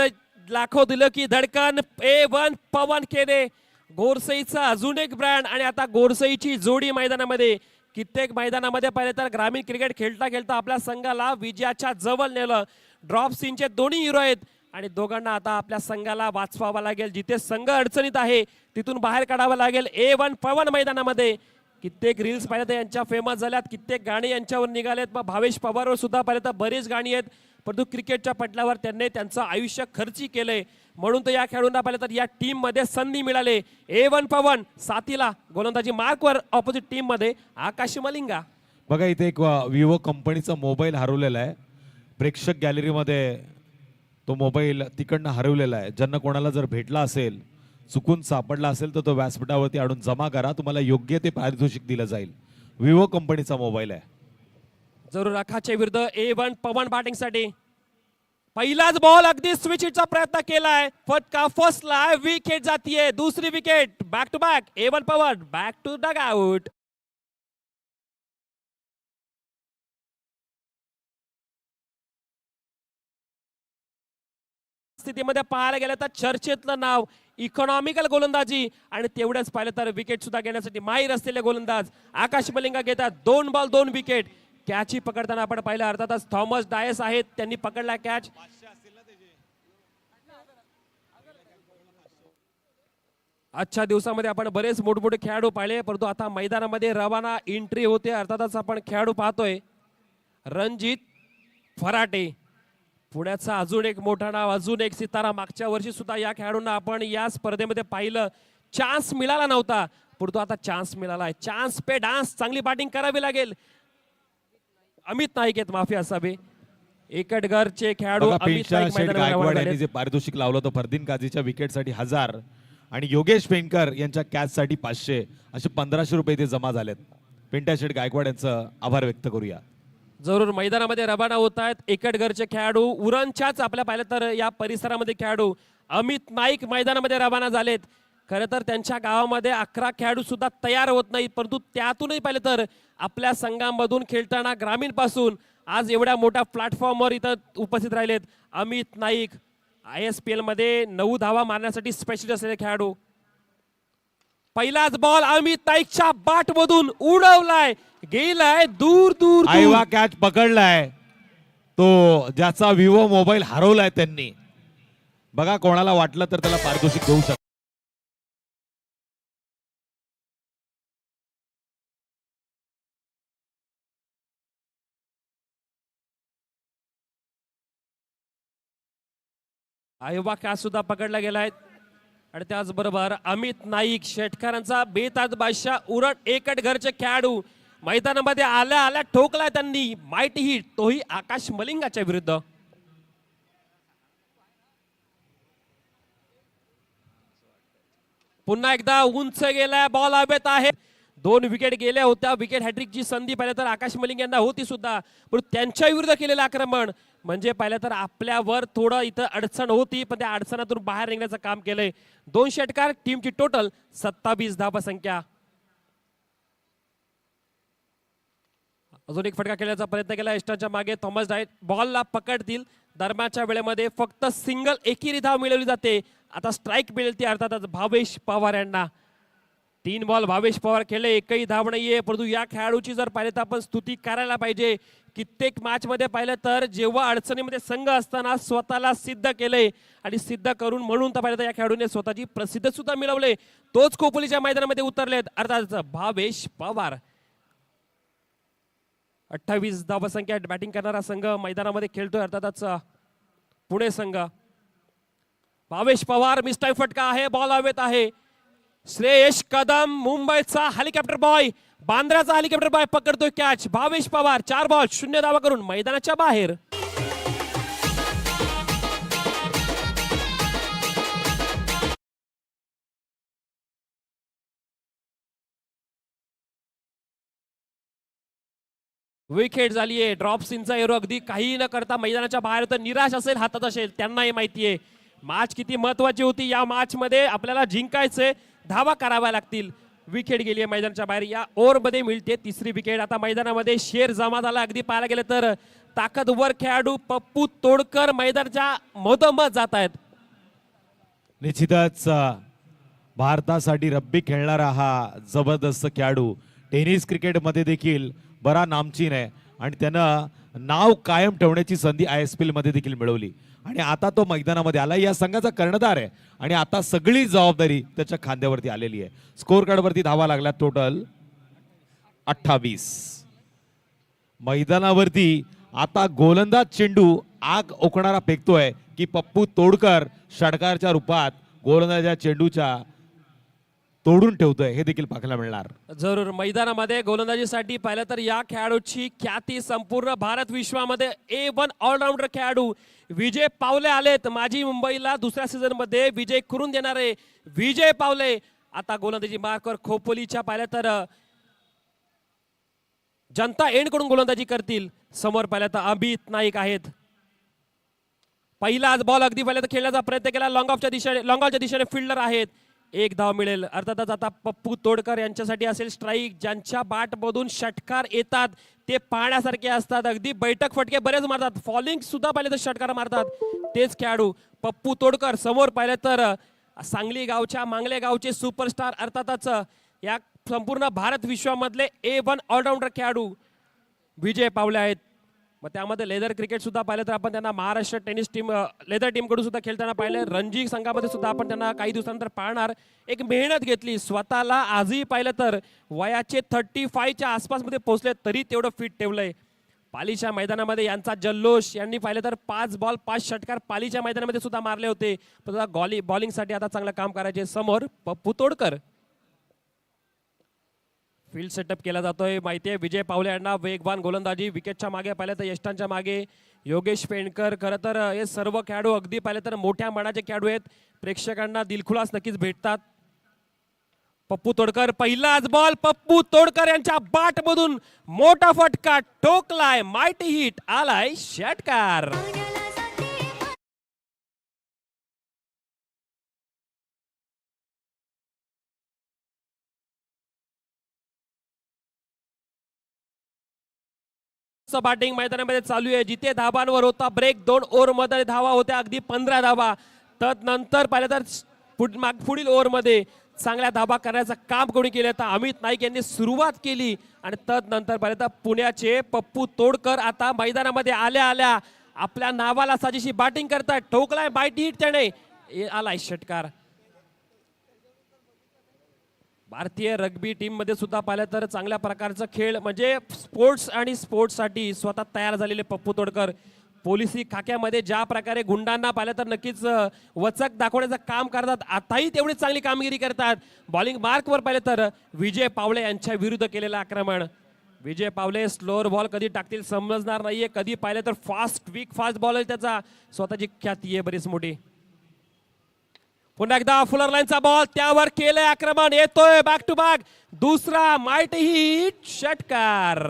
लाखो दिलं की धडकन. A1 पवन केने गोरसईचा अजून एक ब्रँड आणि आता गोरसईची जोडी मैदानामध्ये. कित्येक मैदानामध्ये पाहिलं तर ग्रामीण क्रिकेट खेळता खेळता आपल्या संघाला विजयाच्या जवळ नेलं. ड्रॉप सीनचे दोन्ही हिरो आहेत आणि दोघांना आता आपल्या संघाला वाचवावा लागेल. जिथे संघ अडचणीत आहे तिथून बाहेर काढावं लागेल. A1 पवन मैदानामध्ये कित्येक रील्स पाहिलं तर यांच्या फेमस झाल्यात. कित्येक गाणी यांच्यावर निघालेत. मग भावेश पवारवर सुद्धा पाहिलं तर बरीच गाणी आहेत परंतु क्रिकेटच्या पटलावर त्यांनी त्यांचं आयुष्य खर्ची केलंय म्हणून तर या खेळाडूंना पाहिलं तर या टीम मध्ये संधी मिळाले. A1 पवन साथीला गोलंदाजी मार्कवर ऑपोजिट टीम मध्ये आकाश मलिंगा. बघा इथे एक विवो कंपनीचा मोबाईल हरवलेला आहे. प्रेक्षक गॅलरीमध्ये तो मोबाईल तिकडनं हरवलेला आहे. ज्यांना कोणाला जर भेटला असेल चुकून सापडला असेल तर तो व्यासपीठावरती आणून जमा करा. तुम्हाला योग्य ते पारितोषिक दिलं जाईल. विवो कंपनीचा मोबाईल आहे. जरूर आकाशच्या विरुद्ध A1 पवन बॅटिंगसाठी. पहिलाच बॉल अगदी स्विचचा प्रयत्न केलाय. फटका फसलाय. विकेट जातीये. दुसरी wicket. Back to back. A1 Pawan back to dugout. स्थितीमध्ये पाहायला गेलं तर चर्चेतलं नाव इकॉनॉमिकल गोलंदाजी आणि तेवढंच पाहिलं तर विकेट सुद्धा घेण्यासाठी माहीर असलेले गोलंदाज आकाश मलिंगा घेतात. 2 बॉल 2 विकेट. कॅच पकडताना आपण पाहिलं अर्थातच थॉमस डायस आहेत त्यांनी पकडला कॅच. आजच्या दिवसामध्ये आपण बरेच मोठमोठे खेळाडू पाहिले परंतु आता मैदानामध्ये रवाना एंट्री होते. अर्थातच आपण खेळाडू पाहतोय रणजित फराटे. पुण्याचा अजून एक मोठा नाव अजून एक सितारा. मागच्या वर्षी सुद्धा या खेळाडूंना आपण या स्पर्धेमध्ये पाहिलं. चान्स मिळाला नव्हता परंतु आता चान्स मिळाला. चान्स पे डान्स. चांगली बॅटिंग करावी लागेल. अमित नाईक आहेत माफी असावे. एकटगरचे खेळाडू अमित नाईक गायकवाड यांनी जे पारितोषिक लावलं होतं फरदीन काझीच्या विकेटसाठी 1000 आणि योगेश पेंडकर यांच्या कॅचसाठी 500 असे 1500 रुपये इथे जमा झालेत. पिंट्या शेट गायकवाड यांचं आभार व्यक्त करूया. जरूर मैदानामध्ये रवाना होत आहेत एकटगरचे खेळाडू. उरणच्याच आपल्या पाहिलं तर या परिसरामध्ये खेळाडू अमित नाईक मैदानामध्ये रवाना झालेत. खरं तर त्यांच्या गावामध्ये 11 खेळाडू सुद्धा तयार होत नाहीत, परंतु त्यातूनही पाहिलं तर आपल्या संघामधून खेळताना ग्रामीण पासून आज एवढ्या मोठ्या प्लॅटफॉर्मवर इथं उपस्थित राहिलेत. अमित नाईक ISPL मध्ये 9 धावा मारण्यासाठी स्पेशल असलेले खेळाडू. पहिलाच बॉल अमित नाईकच्या बाट मधून उडवलाय, गेलाय दूर दूर दूर. आयवा कॅच पकडलाय तो, ज्याचा विवो मोबाईल हरवलाय त्यांनी. बघा कोणाला वाटलं तर त्याला पारितोषिक देऊ शकतो. आयोबा कॅच सुद्धा पकडला गेलाय. आणि त्याचबरोबर अमित नाईक शेटकरांचा बेताज बादशाह उरट एकट घरचे खेळाडू मैदानामध्ये आल्या आल्या ठोकलाय त्यांनी माइटी हिट, तोही आकाश मलिंगाच्या विरुद्ध. पुन्हा एकदा उंच गेलाय, बॉल हवेत आहे. 2 विकेट गेल्या होत्या. विकेट हॅट्रिकची संधी पाहिलं तर आकाश मलिंग यांना होती सुद्धा, पण त्यांच्या विरुद्ध केलेलं आक्रमण म्हणजे पाहिलं तर आपल्यावर थोडं इथं अडचण होती, पण त्या अडचणातून बाहेर निघण्याचं काम केलंय. 2 षटकार, टीमची टोटल 27 धावसंख्या. अजून एक फटका खेळण्याचा प्रयत्न केला एस्टनच्या मागे. थॉमस डायट बॉलला पकडतील. दरम्यानच्या वेळेमध्ये फक्त सिंगल एकेरी धाव मिळवली जाते. आता स्ट्राईक मिळेल ती अर्थातच भावेश पवार यांना. 3 बॉल भावेश पवार खेळले, एकही धाव नाहीये. परंतु या खेळाडूची जर पाहिलं तर आपण स्तुती करायला पाहिजे. कित्येक मॅच मध्ये पाहिलं तर जेव्हा अडचणीमध्ये संघ असताना स्वतःला सिद्ध केले आणि सिद्ध करून म्हणून तर पाहिलं तर या खेळाडूने स्वतःची प्रसिद्ध सुद्धा मिळवले. तोच खोपोलीच्या मैदानामध्ये उतरलेत अर्थातच भावेश पवार. 28 धावसंख्या बॅटिंग करणारा संघ मैदानामध्ये खेळतोय अर्थातच पुणे संघ. भावेश पवार मिस्टाईम फटका आहे, बॉल हवेत आहे. श्रेयश कदम मुंबईचा हेलिकॉप्टर बॉय, बांद्राचा हेलिकॉप्टर बॉय पकडतोय कॅच. भावेश पवार 4 बॉल 0 धावा करून मैदानाच्या बाहेर. विकेट झालीये. ड्रॉप सिनचा एरो अगदी काही न करता मैदानाच्या बाहेर तर निराश असेल, हातात असेल, त्यांनाही माहितीये मॅच किती महत्वाची होती. या मॅच मध्ये आपल्याला जिंकायचे, धावा कराव्या लागतील. विकेट गेली आहे मैदानाच्या बाहेर. या ओव्हर मध्ये मिळते 3री विकेट. आता मैदानामध्ये शेर जमा झाला. अगदी पाहायला गेले तर ताकदवर खेळाडू पप्पू तोडकर मैदानाच्या मधोमध जात आहेत. निश्चितच भारतासाठी रब्बी खेळणारा हा जबरदस्त खेळाडू टेनिस क्रिकेटमध्ये देखील बरा नामचीन आहे आणि त्यानं नाव कायम ठेवण्याची संधी ISPL मध्ये देखील मिळवली आणि आता तो मैदानामध्ये आला. या संघाचा कर्णधार आहे आणि आता सगळी जबाबदारी त्याच्या खांद्यावरती आलेली आहे. स्कोर कार्डवरती धावा लागल्या टोटल 28. मैदानावरती आता गोलंदाज चेंडू आग ओकणारा फेकतोय की पप्पू तोडकर षटकारच्या रूपात गोलंदाजा चेंडूच्या तोडून ठेवतोय, हे देखील पाहायला मिळणार. जरूर मैदानामध्ये गोलंदाजीसाठी पाहिलं तर या खेळाडूची ख्याती संपूर्ण भारत विश्वामध्ये A1 ऑलराऊंडर खेळाडू विजय पावले आलेत. माझी मुंबईला 2ऱ्या सीझन मध्ये विजय करून देणारे विजय पावले आता गोलंदाजी मार्कवर खोपोलीच्या पाहिलं तर जनता एंड कडून गोलंदाजी करतील. समोर पाहिलं तर अमित नाईक आहेत. पहिलाच बॉल अगदी पाहिलं तर खेळण्याचा प्रयत्न केला. लॉंग दिशेने फिल्डर आहेत. 1 धाव मिळेल. अर्थातच आता पप्पू तोडकर यांच्यासाठी असेल स्ट्राईक. ज्यांच्या बॅट मधून षटकार येतात ते पाहण्यासारखे असतात. अगदी बैठक फटके बरेच मारतात. फॉलिंग सुद्धा पाहिले तर षटकार मारतात तेच खेळाडू पप्पू तोडकर. समोर पाहिले तर सांगली गावच्या मांगले गावचे सुपरस्टार अर्थातच या संपूर्ण भारत विश्वामधले A1 ऑलराऊंडर खेळाडू विजय पावले आहेत. मग त्यामध्ये लेदर क्रिकेट सुद्धा पाहिलं तर आपण त्यांना Maharashtra tennis team leather team कडून सुद्धा खेळताना पाहिलं. रणजी संघामध्ये सुद्धा आपण त्यांना काही दिवसानंतर पाहणार. एक मेहनत घेतली स्वतःला. आजही पाहिलं तर वयाचे 35च्या आसपास मध्ये पोहोचले तरी तेवढं फिट ठेवलंय. पालीच्या मैदानामध्ये यांचा जल्लोष. यांनी पाहिलं तर 5 बॉल 5 षटकार पालीच्या मैदानामध्ये सुद्धा मारले होते. पण बॉलिंगसाठी आता चांगलं काम करायचे. समोर पप्पू तोडकर. फील्ड सेटअप केला जातोय. माहिती आहे विजय पावले यांना वेगवान गोलंदाजी. विकेटच्या मागे पाहिलं तर यष्टांच्या मागे योगेश पेंडकर. खरं तर हे सर्व खेळाडू अगदी पाहिलं तर मोठ्या मनाचे खेळाडू आहेत. प्रेक्षकांना दिलखुलास नक्कीच भेटतात. पप्पू तोडकर पहिलाच बॉल पप्पू तोडकर यांच्या बाट मधून मोठा फटका ठोकलाय. माइटी हिट आलाय षटकार. बॅटिंग मैदानामध्ये चालू आहे. जिथे धाबांवर होता ब्रेक 2 ओव्हरमध्ये धावा होत्या अगदी 15 धावा. तदनंतर पाहिलं तर पुढील ओव्हरमध्ये चांगल्या धाबा करण्याचं काम कोणी केलं तर अमित नाईक यांनी सुरुवात केली आणि तदनंतर पाहिलं तर पुण्याचे पप्पू तोडकर आता मैदानामध्ये आल्या आल्या आपल्या नावाला साजेशी बॅटिंग करतात. ठोकलाय माइटी हिट त्याने आलाय षटकार. भारतीय रग्बी टीम मध्ये सुद्धा पाहिलं तर चांगल्या प्रकारचा खेळ म्हणजे स्पोर्ट्स आणि स्पोर्ट्ससाठी स्वतः तयार झालेले पप्पू तोडकर पोलिसी खाक्यामध्ये ज्या प्रकारे गुंडांना पाहिलं तर नक्कीच वचक दाखवण्याचं काम करतात. आताही तेवढी चांगली कामगिरी करतात. बॉलिंग मार्कवर पाहिलं तर विजय पावले यांच्या विरुद्ध केलेलं आक्रमण. विजय पावले स्लोअर बॉल कधी टाकतील समजणार नाहीये. कधी पाहिलं तर क्विक फास्ट बॉलर त्याचा स्वतःची ख्याती आहे बरीच मोठी. पुन्हा एकदा फुलर लाईनचा बॉल त्यावर केलंय आक्रमण. येतोय बॅक टू बॅक दुसरा माइटी हिट षटकार.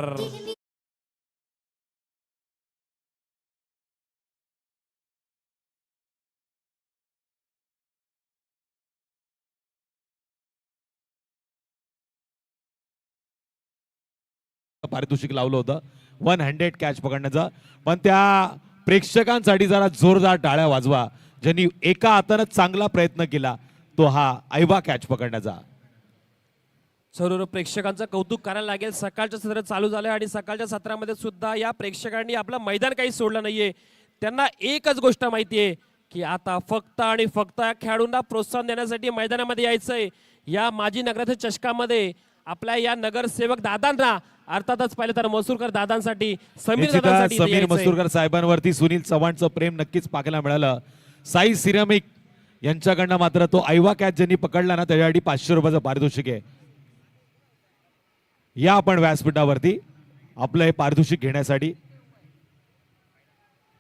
पारितोषिक लावलं होतं 100 कॅच पकडण्याचा. पण त्या प्रेक्षकांसाठी जरा जोरदार टाळ्या वाजवा ज्यांनी एका हाताने चांगला प्रयत्न केला तो हा ऐवा कॅच पकडण्याचा. सर्व प्रेक्षकांचं कौतुक करायला लागेल. सकाळचं सत्र चालू झालं आणि सकाळच्या सत्रामध्ये सुद्धा या प्रेक्षकांनी आपलं मैदान काही सोडलं नाहीये. त्यांना एकच गोष्ट माहितीये की आता फक्त आणि फक्त खेळाडूंना प्रोत्साहन देण्यासाठी मैदानामध्ये यायचंय. या माजी नगराध्यक्ष चषकामध्ये आपल्या या नगरसेवक दादांना अर्थातच पाहिलं तर मसूरकर दादांसाठी समीर दादांसाठी समीर मसूरकर साहेबांवरती सुनील चव्हाणचं प्रेम नक्कीच पाहायला मिळालं. साई सिरामिक यांच्याकडनं मात्र तो ऐवा कॅच ज्यांनी पकडला ना त्याच्यासाठी 500 रुपयाचं पारितोषिक आहे. या आपण व्यासपीठावरती आपलं हे पारितोषिक घेण्यासाठी.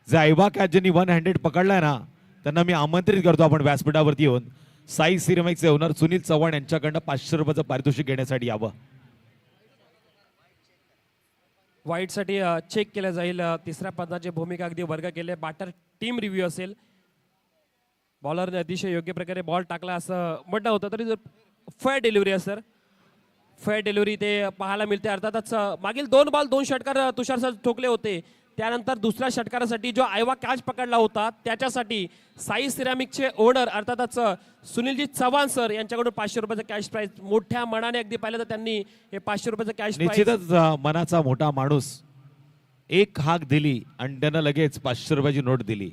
जे ऐवा कॅच ज्यांनी 100 पकडलाय ना त्यांना मी आमंत्रित करतो आपण व्यासपीठावरती येऊन साई सिरामिकचे ओनर सुनील चव्हाण यांच्याकडनं 500 रुपयाचं पारितोषिक घेण्यासाठी यावं. वाईट साठी चेक केलं जाईल. तिसऱ्या पदाची भूमिका अगदी वर्ग केले. बॅटर टीम रिव्ह्यू असेल. बॉलरने अतिशय योग्य प्रकारे बॉल टाकला असं म्हणणं होतं तरी फेअर डिलिव्हरी आहे सर. फेअर डिलिव्हरी ते पाहायला मिळते. अर्थातच मागील 2 बॉल 2 षटकार तुषार सर ठोकले होते. त्यानंतर दुसऱ्या षटकारासाठी जो ऐवा कॅच पकडला होता त्याच्यासाठी साई सिरामिकचे ओनर अर्थातच सुनीलजी चव्हाण सर यांच्याकडून 500 रुपयाचं कॅश प्राइज मोठ्या मनाने अगदी पाहिलं तर त्यांनी हे 500 रुपयाचं कॅश प्राइज. निश्चितच मनाचा मोठा माणूस. एक हाक दिली आणि त्यानं लगेच 500 रुपयाची नोट दिली.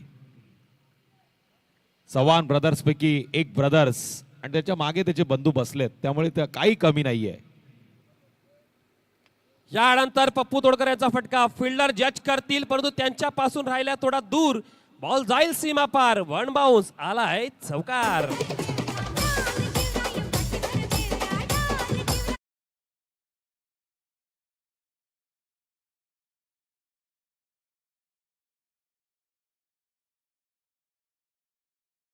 चव्हाण ब्रदर्स पैकी एक ब्रदर्स आणि त्याच्या मागे त्याचे बंधू बसलेत त्यामुळे त्या काही कमी नाहीये. यानंतर पप्पू तोडकर याचा फटका. फिल्डर जज करतील परंतु त्यांच्यापासून राहिल्या थोडा दूर. बॉल जाईल सीमा पार. 1 बाउन्स आलाय चौकार.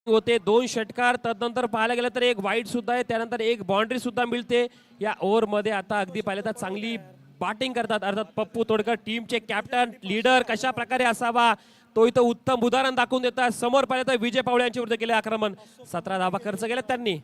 होते 2 षटकार. तदनंतर पाहायला गेलं तर एक वाईट सुद्धा आहे. त्यानंतर एक बाउंड्री सुद्धा मिळते. या ओव्हर मध्ये आता अगदी पाहिलं तर चांगली बॅटिंग करतात अर्थात पप्पू तोडकर टीमचे कॅप्टन लीडर कशा प्रकारे असावा तो इथं उत्तम उदाहरण दाखवून देतात. समोर पाहिलं तर विजय पावळे यांच्या विरुद्ध केले आक्रमण. 17 धावा खर्च केला त्यांनी.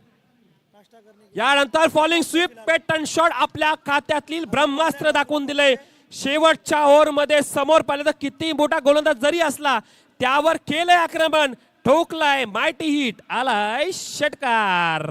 यानंतर फॉलिंग स्वीप पॅटर्न शॉट आपल्या खात्यातील ब्रह्मास्त्र दाखवून दिले. शेवटच्या ओव्हर मध्ये समोर पाहिलं तर किती मोठा गोलंदाज जरी असला त्यावर केलंय आक्रमण. ठोकलाय माइटी हिट आलाय षटकार.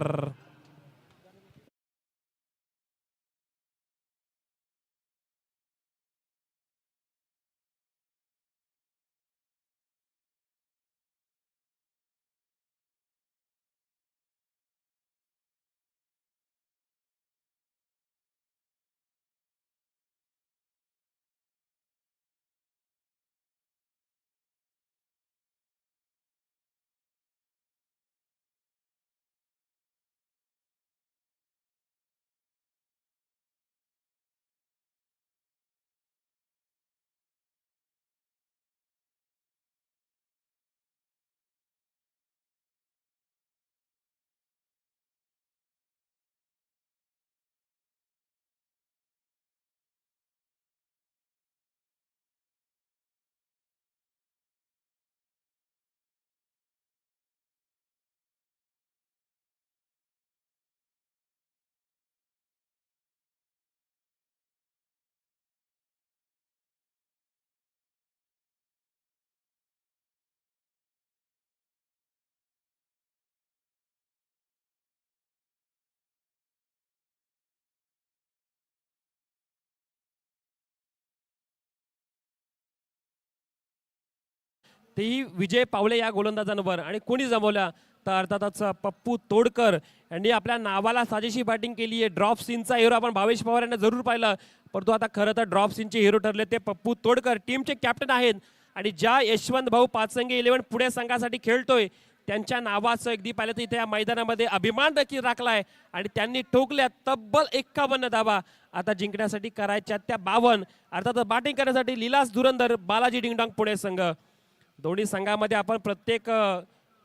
तेही विजय पावले या गोलंदाजांवर. आणि कोणी जमवल्या तर अर्थातच पप्पू तोडकर यांनी आपल्या नावाला साजेशी बॅटिंग केली आहे. ड्रॉप सीनचा हिरो आपण भावेश पवार यांना जरूर पाहिलं, परंतु आता खरं तर ड्रॉप सीनचे हिरो ठरले ते पप्पू तोडकर, टीमचे कॅप्टन आहेत. आणि ज्या यशवंत भाऊ पाचसंगी 11 पुणे संघासाठी खेळतोय त्यांच्या नावाचं अगदी पाहिलं तर इथे या मैदानामध्ये अभिमान देखील राखलाय. आणि त्यांनी ठोकल्या तब्बल 51 धावा. आता जिंकण्यासाठी करायच्या त्या 52. अर्थात बॅटिंग करण्यासाठी लीलास धुरंधर, बालाजी डिंगडॉंग पुणे संघ. दोन्ही संघामध्ये आपण प्रत्येक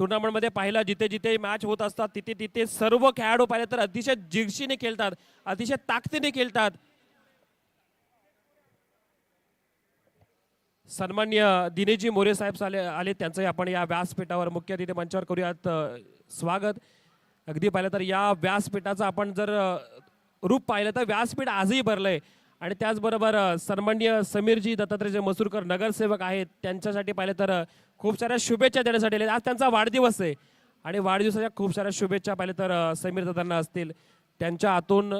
टुर्नामेंटमध्ये पाहिलं, जिथे जिथे मॅच होत असतात तिथे तिथे सर्व खेळाडू पाहिले तर अतिशय जिगशीने खेळतात, अतिशय ताकदीने खेळतात. सन्मान्य दिनेशजी मोरे साहेब आले त्यांचंही आपण या व्यासपीठावर मुख्य अतिथी मंचावर करूयात स्वागत. अगदी पाहिलं तर या व्यासपीठाचं आपण जर रूप पाहिलं तर व्यासपीठ आजही भरलंय. आणि त्याचबरोबर सन्मान्य समीरजी दत्तात्रय मसूरकर नगरसेवक आहेत, त्यांच्यासाठी पाहिलं तर खूप साऱ्या शुभेच्छा देण्यासाठी आले. आज त्यांचा वाढदिवस आहे आणि वाढदिवसाच्या खूप साऱ्या शुभेच्छा पाहिलं तर समीर दादांना असतील. त्यांच्या हातून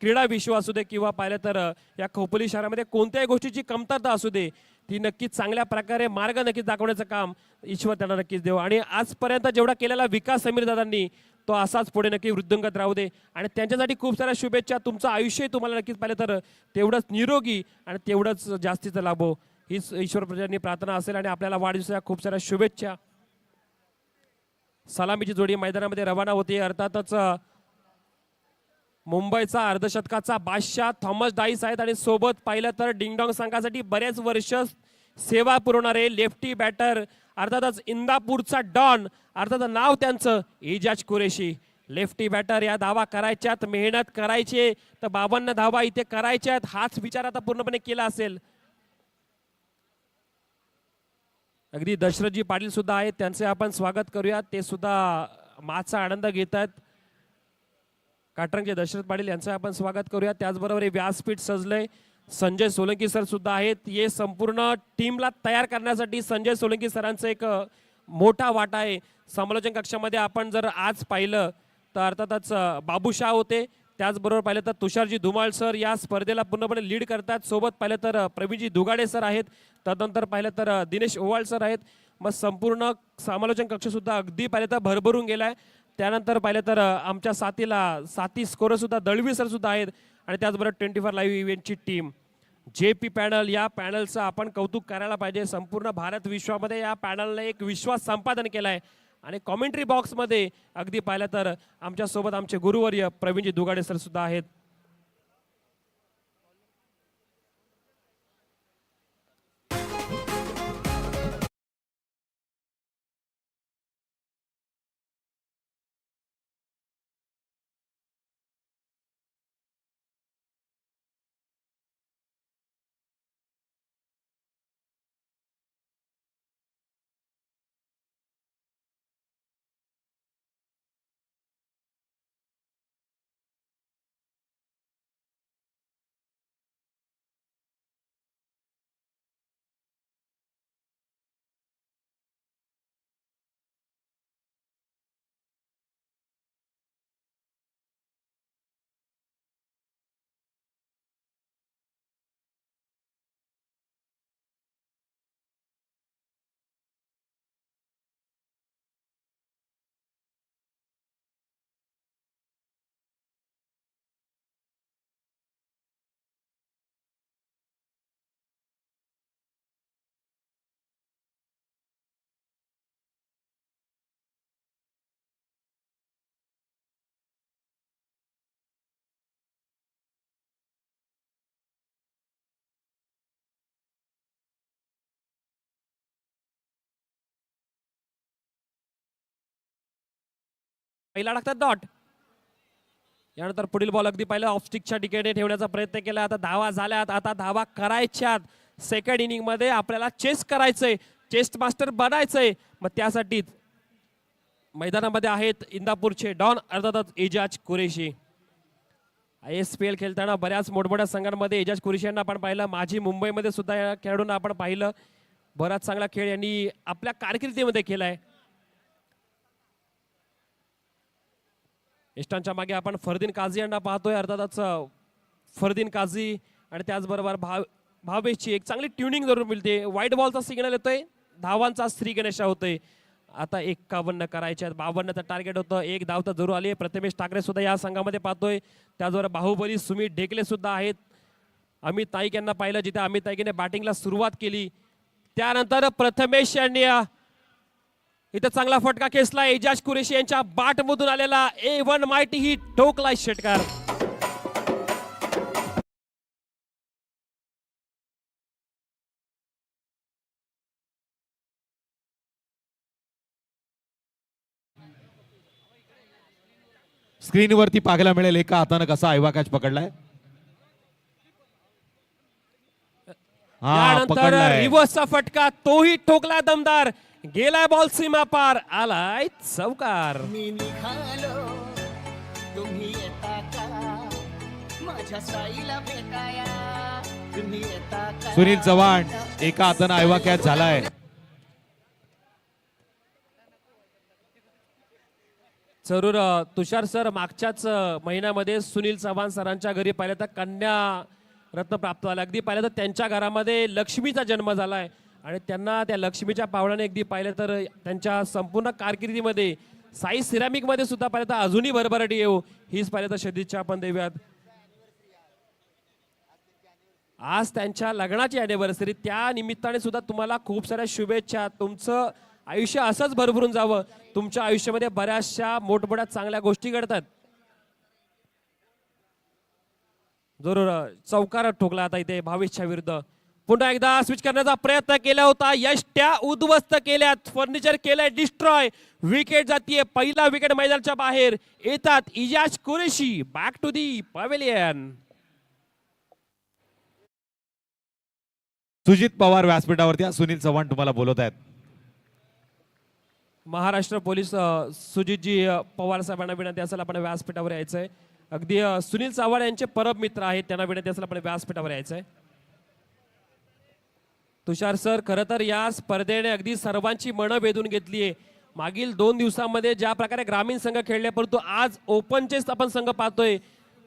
क्रीडा विश्व असू दे किंवा पाहिलं तर या खोपोली शहरामध्ये कोणत्याही गोष्टीची कमतरता असू दे, ती नक्कीच चांगल्या प्रकारे मार्ग नक्कीच दाखवण्याचं काम ईश्वर त्यांना नक्कीच देऊ. आणि आजपर्यंत जेवढा केलेला विकास समीर दादांनी तो असाच पुढे नक्की वृद्धिंगत राहू दे. आणि त्यांच्यासाठी खूप साऱ्या शुभेच्छा. तुमचं आयुष्य तुम्हाला नक्कीच पाहिलं तर तेवढंच निरोगी आणि तेवढंच जास्तीचं लाभो हीच ईश्वर प्रजांनी प्रार्थना असेल. आणि आपल्याला वाढदिवसाच्या खूप साऱ्या शुभेच्छा. सलामीची जोडी मैदानामध्ये रवाना होती. अर्थातच मुंबईचा अर्धशतकाचा बादशाह थॉमस डाईस आहेत आणि सोबत पाहिलं तर डिंगडॉंग संघासाठी बरेच वर्ष सेवा पुरवणारे लेफ्टी बॅटर अर्थातच इंदापूरचा डॉन, अर्थात नाव त्यांचं एजाज कुरेशी. लेफ्टी बॅटर या धावा करायच्यात, मेहनत करायची तर 52 धावा इथे करायच्यात, हाच विचार आता पूर्णपणे केला असेल. अगदी दशरथजी पाटील सुद्धा आहेत, त्यांचे आपण स्वागत करूयात. ते सुद्धा माचा आनंद घेत आहेत. काटरंगचे दशरथ पाटील यांचं आपण स्वागत करूया. त्याचबरोबर हे व्यासपीठ सजलंय. संजय सोलंकी सर सुद्धा आहेत. हे संपूर्ण टीमला तयार करण्यासाठी संजय सोलंकी सरांचं एक मोठा वाटा आहे. समालोचन कक्षामध्ये आपण जर आज पाहिलं तर अर्थातच बाबूशाह होते, त्याचबरोबर पाहिलं तर तुषारजी धुमाळ सर या स्पर्धेला पूर्णपणे लीड करतात. सोबत पाहिलं तर प्रवीणजी दुगाडे सर आहेत, तदनंतर पाहिलं तर दिनेश ओवाळ सर आहेत. मग संपूर्ण समालोचन कक्ष सुद्धा अगदी पाहिलं तर भरभरून गेलाय. त्यानंतर पाहिलं तर आमच्या साथी स्कोरर सुद्धा दळवी सर सुद्धा आहेत. आणि त्याचबरोबर 24 लाईव्ह इव्हेंटची टीम JP पॅनल, या पॅनलचं आपण कौतुक करायला पाहिजे. संपूर्ण भारत विश्वामध्ये या पॅनलने एक विश्वास संपादन केला आहे. आणि कॉमेंट्री बॉक्समध्ये अगदी पाहिलं तर आमच्यासोबत आमचे गुरुवर्य प्रवीणजी दुगाडे सर सुद्धा आहेत. पहिला टाकतात डॉट. यानंतर पुढील बॉल अगदी पाहिलं ऑफस्टिकच्या ठिकाणी ठेवण्याचा प्रयत्न केला. आता धावा झाल्यात, आता धावा करायच्यात. सेकंड इनिंग मध्ये आपल्याला चेस करायचंय, चेस्ट मास्टर बनायचंय. मग त्यासाठी मैदानामध्ये आहेत इंदापूरचे डॉन अर्थातच एजाज कुरेशी. ISPL खेळताना बऱ्याच मोठमोठ्या संघांमध्ये एजाज कुरेशी यांना आपण पाहिलं. माझी मुंबईमध्ये सुद्धा या खेळाडूंना आपण पाहिलं. बराच चांगला खेळ यांनी आपल्या कारकिर्दीमध्ये केलाय. इष्टांच्या मागे आपण फरदीन काझी यांना पाहतोय. अर्थातच फरदीन काझी आणि त्याचबरोबर भावेशची एक चांगली ट्युनिंग जरूर मिळते. व्हाईट बॉलचा सिग्नल येतोय, धावांचा श्री गणेशा होतोय. आता 51 करायचे आहेत. 52चं टार्गेट होतं. एक धाव तर जरूर आली आहे. प्रथमेश ठाकरे सुद्धा या संघामध्ये पाहतोय. त्याचबरोबर बाहुबली सुमित ढेकले सुद्धा आहेत. अमित नाईक यांना पाहिलं जिथे अमित नाईकने बॅटिंगला सुरुवात केली. त्यानंतर प्रथमेश यांनी इथं चांगला फटका खेचला. एजाज कुरेशी यांच्या बाटमधून आलेला A1 माइटी ही ठोकलाय षटकार. स्क्रीनवरती पाहायला मिळेल एका हातानं कसा आयवा कॅच पकडलाय. हा त्यानंतर पकडलाय. रिव्हर्सचा फटका तोही ठोकला दमदार. गेलाय बॉल सीमा पार. आलाय चौकार. मी निघालो तुम्ही येता का माझ्या साईला भेटाया तुम्ही येता का. सुनील चव्हाण एका हातानं आयवा कॅच झालाय. जरूर तुषार सर मागच्याच महिन्यामध्ये सुनील चव्हाण सरांच्या घरी पाहिलं तर कन्या रत्न प्राप्त झाला. अगदी पाहिलं तर त्यांच्या घरामध्ये लक्ष्मीचा जन्म झालाय आणि त्यांना त्या लक्ष्मीच्या पावलाने अगदी पाहिलं तर त्यांच्या संपूर्ण कारकिर्दीमध्ये साई सिरॅमिक मध्ये सुद्धा पाहिलं तर अजूनही भरभराटी येऊ हीच पाहिलं तर सदिच्छा आपण देऊयात. आज त्यांच्या लग्नाची अॅनिव्हर्सरी त्या निमित्ताने सुद्धा तुम्हाला खूप साऱ्या शुभेच्छा. तुमचं आयुष्य असंच भरभरून जावं. तुमच्या आयुष्यामध्ये बऱ्याचशा मोठमोठ्या चांगल्या गोष्टी घडतात. जरूर चौकार ठोकला आता इथे भावेशच्या विरुद्ध. पुन्हा एकदा स्विच करण्याचा प्रयत्न केला होता. यष्ट्या उद्ध्वस्त केल्यात. फर्निचर केलंय डिस्ट्रॉय. विकेट जातीये. पहिला विकेट मैदानाच्या बाहेर येतात Ijaz Qureshi. Back to the pavilion. Sujit Pawar व्यासपीठावरती सुनील चव्हाण तुम्हाला बोलत आहेत. महाराष्ट्र पोलीस सुजितजी पवार साहेबांना विनंती असेल आपण व्यासपीठावर यायचंय. अगदी सुनील चव्हाण यांचे परम मित्र आहेत. त्यांना विनंती असेल आपण व्यासपीठावर यायचंय. तुषार सर खरं तर या स्पर्धेने अगदी सर्वांची मनं वेधून घेतली आहे. मागील 2 दिवसांमध्ये ज्या प्रकारे ग्रामीण संघ खेळले परंतु आज ओपनचेच आपण संघ पाहतोय.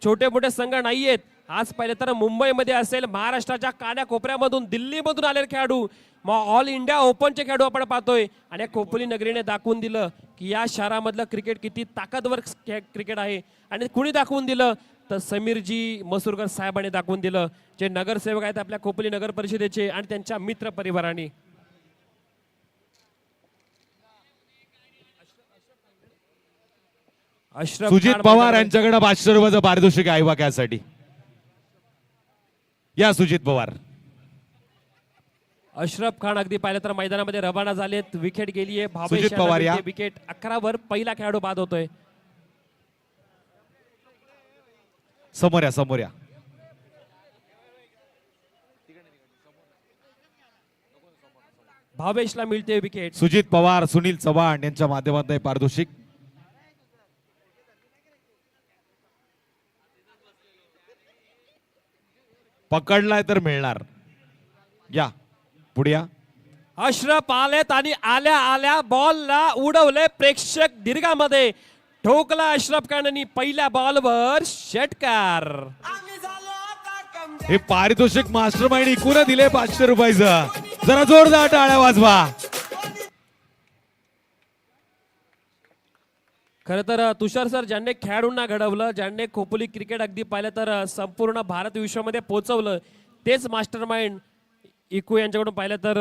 छोटे मोठे संघ नाहीयेत. आज पाहिलं तर मुंबईमध्ये असेल महाराष्ट्राच्या कानाकोपऱ्यामधून दिल्लीमधून आलेले खेळाडू मग ऑल इंडिया ओपनचे खेळाडू आपण पाहतोय. आणि खोपोली नगरीने दाखवून दिलं की या शहरामधलं क्रिकेट किती ताकदवर क्रिकेट आहे. आणि कुणी दाखवून दिलं तर समीरजी मसूरकर साहेबांनी दाखवून दिलं जे नगरसेवक आहेत आपल्या खोपोली नगर परिषदेचे आणि त्यांच्या मित्र परिवारांनी. सुजित पवार यांच्याकडे 500 रुपयाचं पारितोषिक आहे आयवा कॅचसाठी. या सुजित पवार. अशरफ खान अगदी पाहिलं तर मैदानामध्ये रवाना झालेत. विकेट गेलीये. सुजित पवार या. विकेट 11 वर पहिला खेळाडू बाद होतोय. समोर या समोर या. भावेशला मिळते विकेट. सुजित पवार सुनील चव्हाण यांच्या माध्यमातून पारितोषिक. पकडलाय तर मिळणार. या पुढे या. अशरफ आलेत आणि आल्या आल्या बॉलला उडवले प्रेक्षक दीर्घामध्ये. ठोकला अशरफ खाननी पहिल्या बॉलवर षटकार. हे पारितोषिक मास्टर माइंड इकून दिले 500 रुपयाचं. जरा जोरदार टाळ्या वाजवा. खरं तर तुषार सर ज्यांनी खेळाडूंना घडवलं ज्यांनी खोपोली क्रिकेट अगदी पाहिलं तर संपूर्ण भारत विश्वामध्ये पोहोचवलं तेच मास्टर माइंड इकू यांच्याकडून पाहिलं तर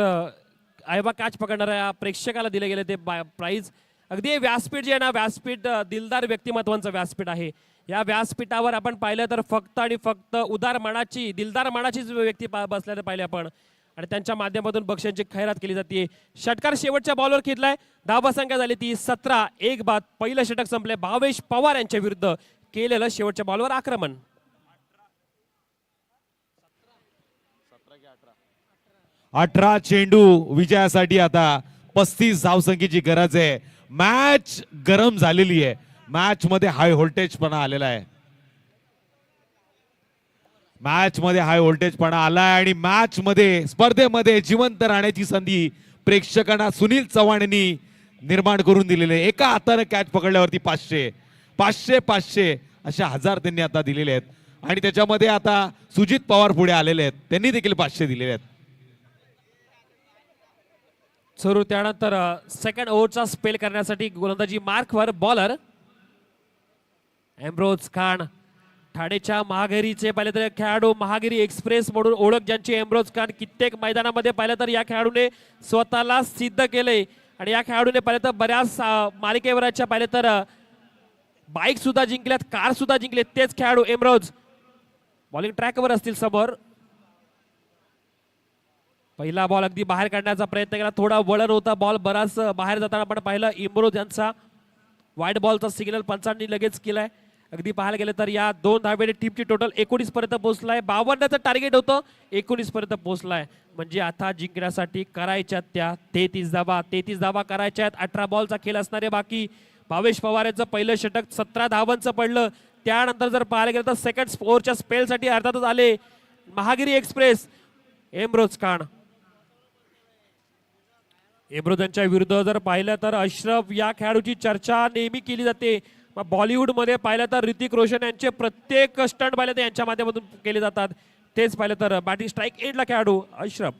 आयबा कॅच पकडणाऱ्या प्रेक्षकाला दिले गेले ते प्राइज. अगदी व्यासपीठ जे आहे ना व्यासपीठ दिलदार व्यक्तिमत्वांचं व्यासपीठ आहे. या व्यासपीठावर आपण पाहिलं तर फक्त आणि फक्त उदार मनाची दिलदार मनाचीच व्यक्ती बसल्याने पाहिले आपण आणि त्यांच्या माध्यमातून बक्षांची खैरात केली जाते. षटकार शेवटच्या बॉलवर खेळलाय. धावा संख्या झाली ती 17. एक बाद. पहिलं षटक संपले. भावेश पवार यांच्या विरुद्ध केलेलं शेवटच्या बॉलवर आक्रमण. 18 चेंडू विजयासाठी आता 35 धावसंख्येची गरज आहे. मॅच गरम झालेली आहे. मॅच मध्ये हाय व्होल्टेज पणा आलेला आहे. मॅच मध्ये हाय व्होल्टेज पणा आलाय आणि मॅच मध्ये स्पर्धेमध्ये जिवंत राहण्याची संधी प्रेक्षकांना सुनील चव्हाण यांनी निर्माण करून दिलेले. एका हाताने कॅच पकडल्यावरती 500 500 500 अशा 1000 त्यांनी आता दिलेले आहेत आणि त्याच्यामध्ये आता सुजित पवार पुढे आलेले आहेत. त्यांनी देखील 500 दिलेले आहेत. सुरू त्यानंतर सेकंड ओव्हरचा स्पेल करण्यासाठी गोलंदाजी मार्कवर बॉलर एम्ब्रोज खान. ठाणेच्या महागिरीचे पाहिले तर खेळाडू, महागिरी एक्सप्रेस म्हणून ओळख ज्यांची एम्ब्रोज खान, कित्येक मैदानामध्ये पाहिलं तर या खेळाडूने स्वतःला सिद्ध केले आणि या खेळाडूने पाहिलं तर बऱ्याच मालिकेवरच्या पाहिले तर बाईक सुद्धा जिंकल्यात, कार सुद्धा जिंकले. तेच खेळाडू एम्ब्रोज बॉलिंग ट्रॅकवर असतील समोर. पहिला बॉल अगदी बाहेर काढण्याचा प्रयत्न केला, थोडा वळण होता, बॉल बराच बाहेर जाताना आपण पाहिलं. इम्रोज यांचा वाईट बॉलचा सिग्नल पंचांनी लगेच केलाय. अगदी पाहायला गेलं तर या 2 धावेने टीमची टोटल 19 पर्यंत पोहोचलाय. 52चं टार्गेट होतं, 19 पर्यंत पोहोचलाय. म्हणजे आता जिंकण्यासाठी करायच्यात त्या 33 धावा करायच्या आहेत. 18 बॉलचा खेळ असणारे बाकी. भावेश पवार यांचं पहिलं षटक 17 धावांचं पडलं. त्यानंतर जर पाहायला गेलं तर सेकंड ओव्हरच्या स्पेलसाठी अर्थातच आले Mahagiri express Ambrose Khan. Ambrose यांच्या विरुद्ध जर पाहिलं तर अशरफ या खेळाडूची चर्चा नेहमी केली जाते. बॉलिवूड मध्ये पाहिलं तर ऋतिक रोशन यांचे प्रत्येक स्टंट पाहिलं तर यांच्या माध्यमातून केले जातात. तेच पाहिलं तर बॅटिंग स्ट्राईक एंडला खेळाडू अशरफ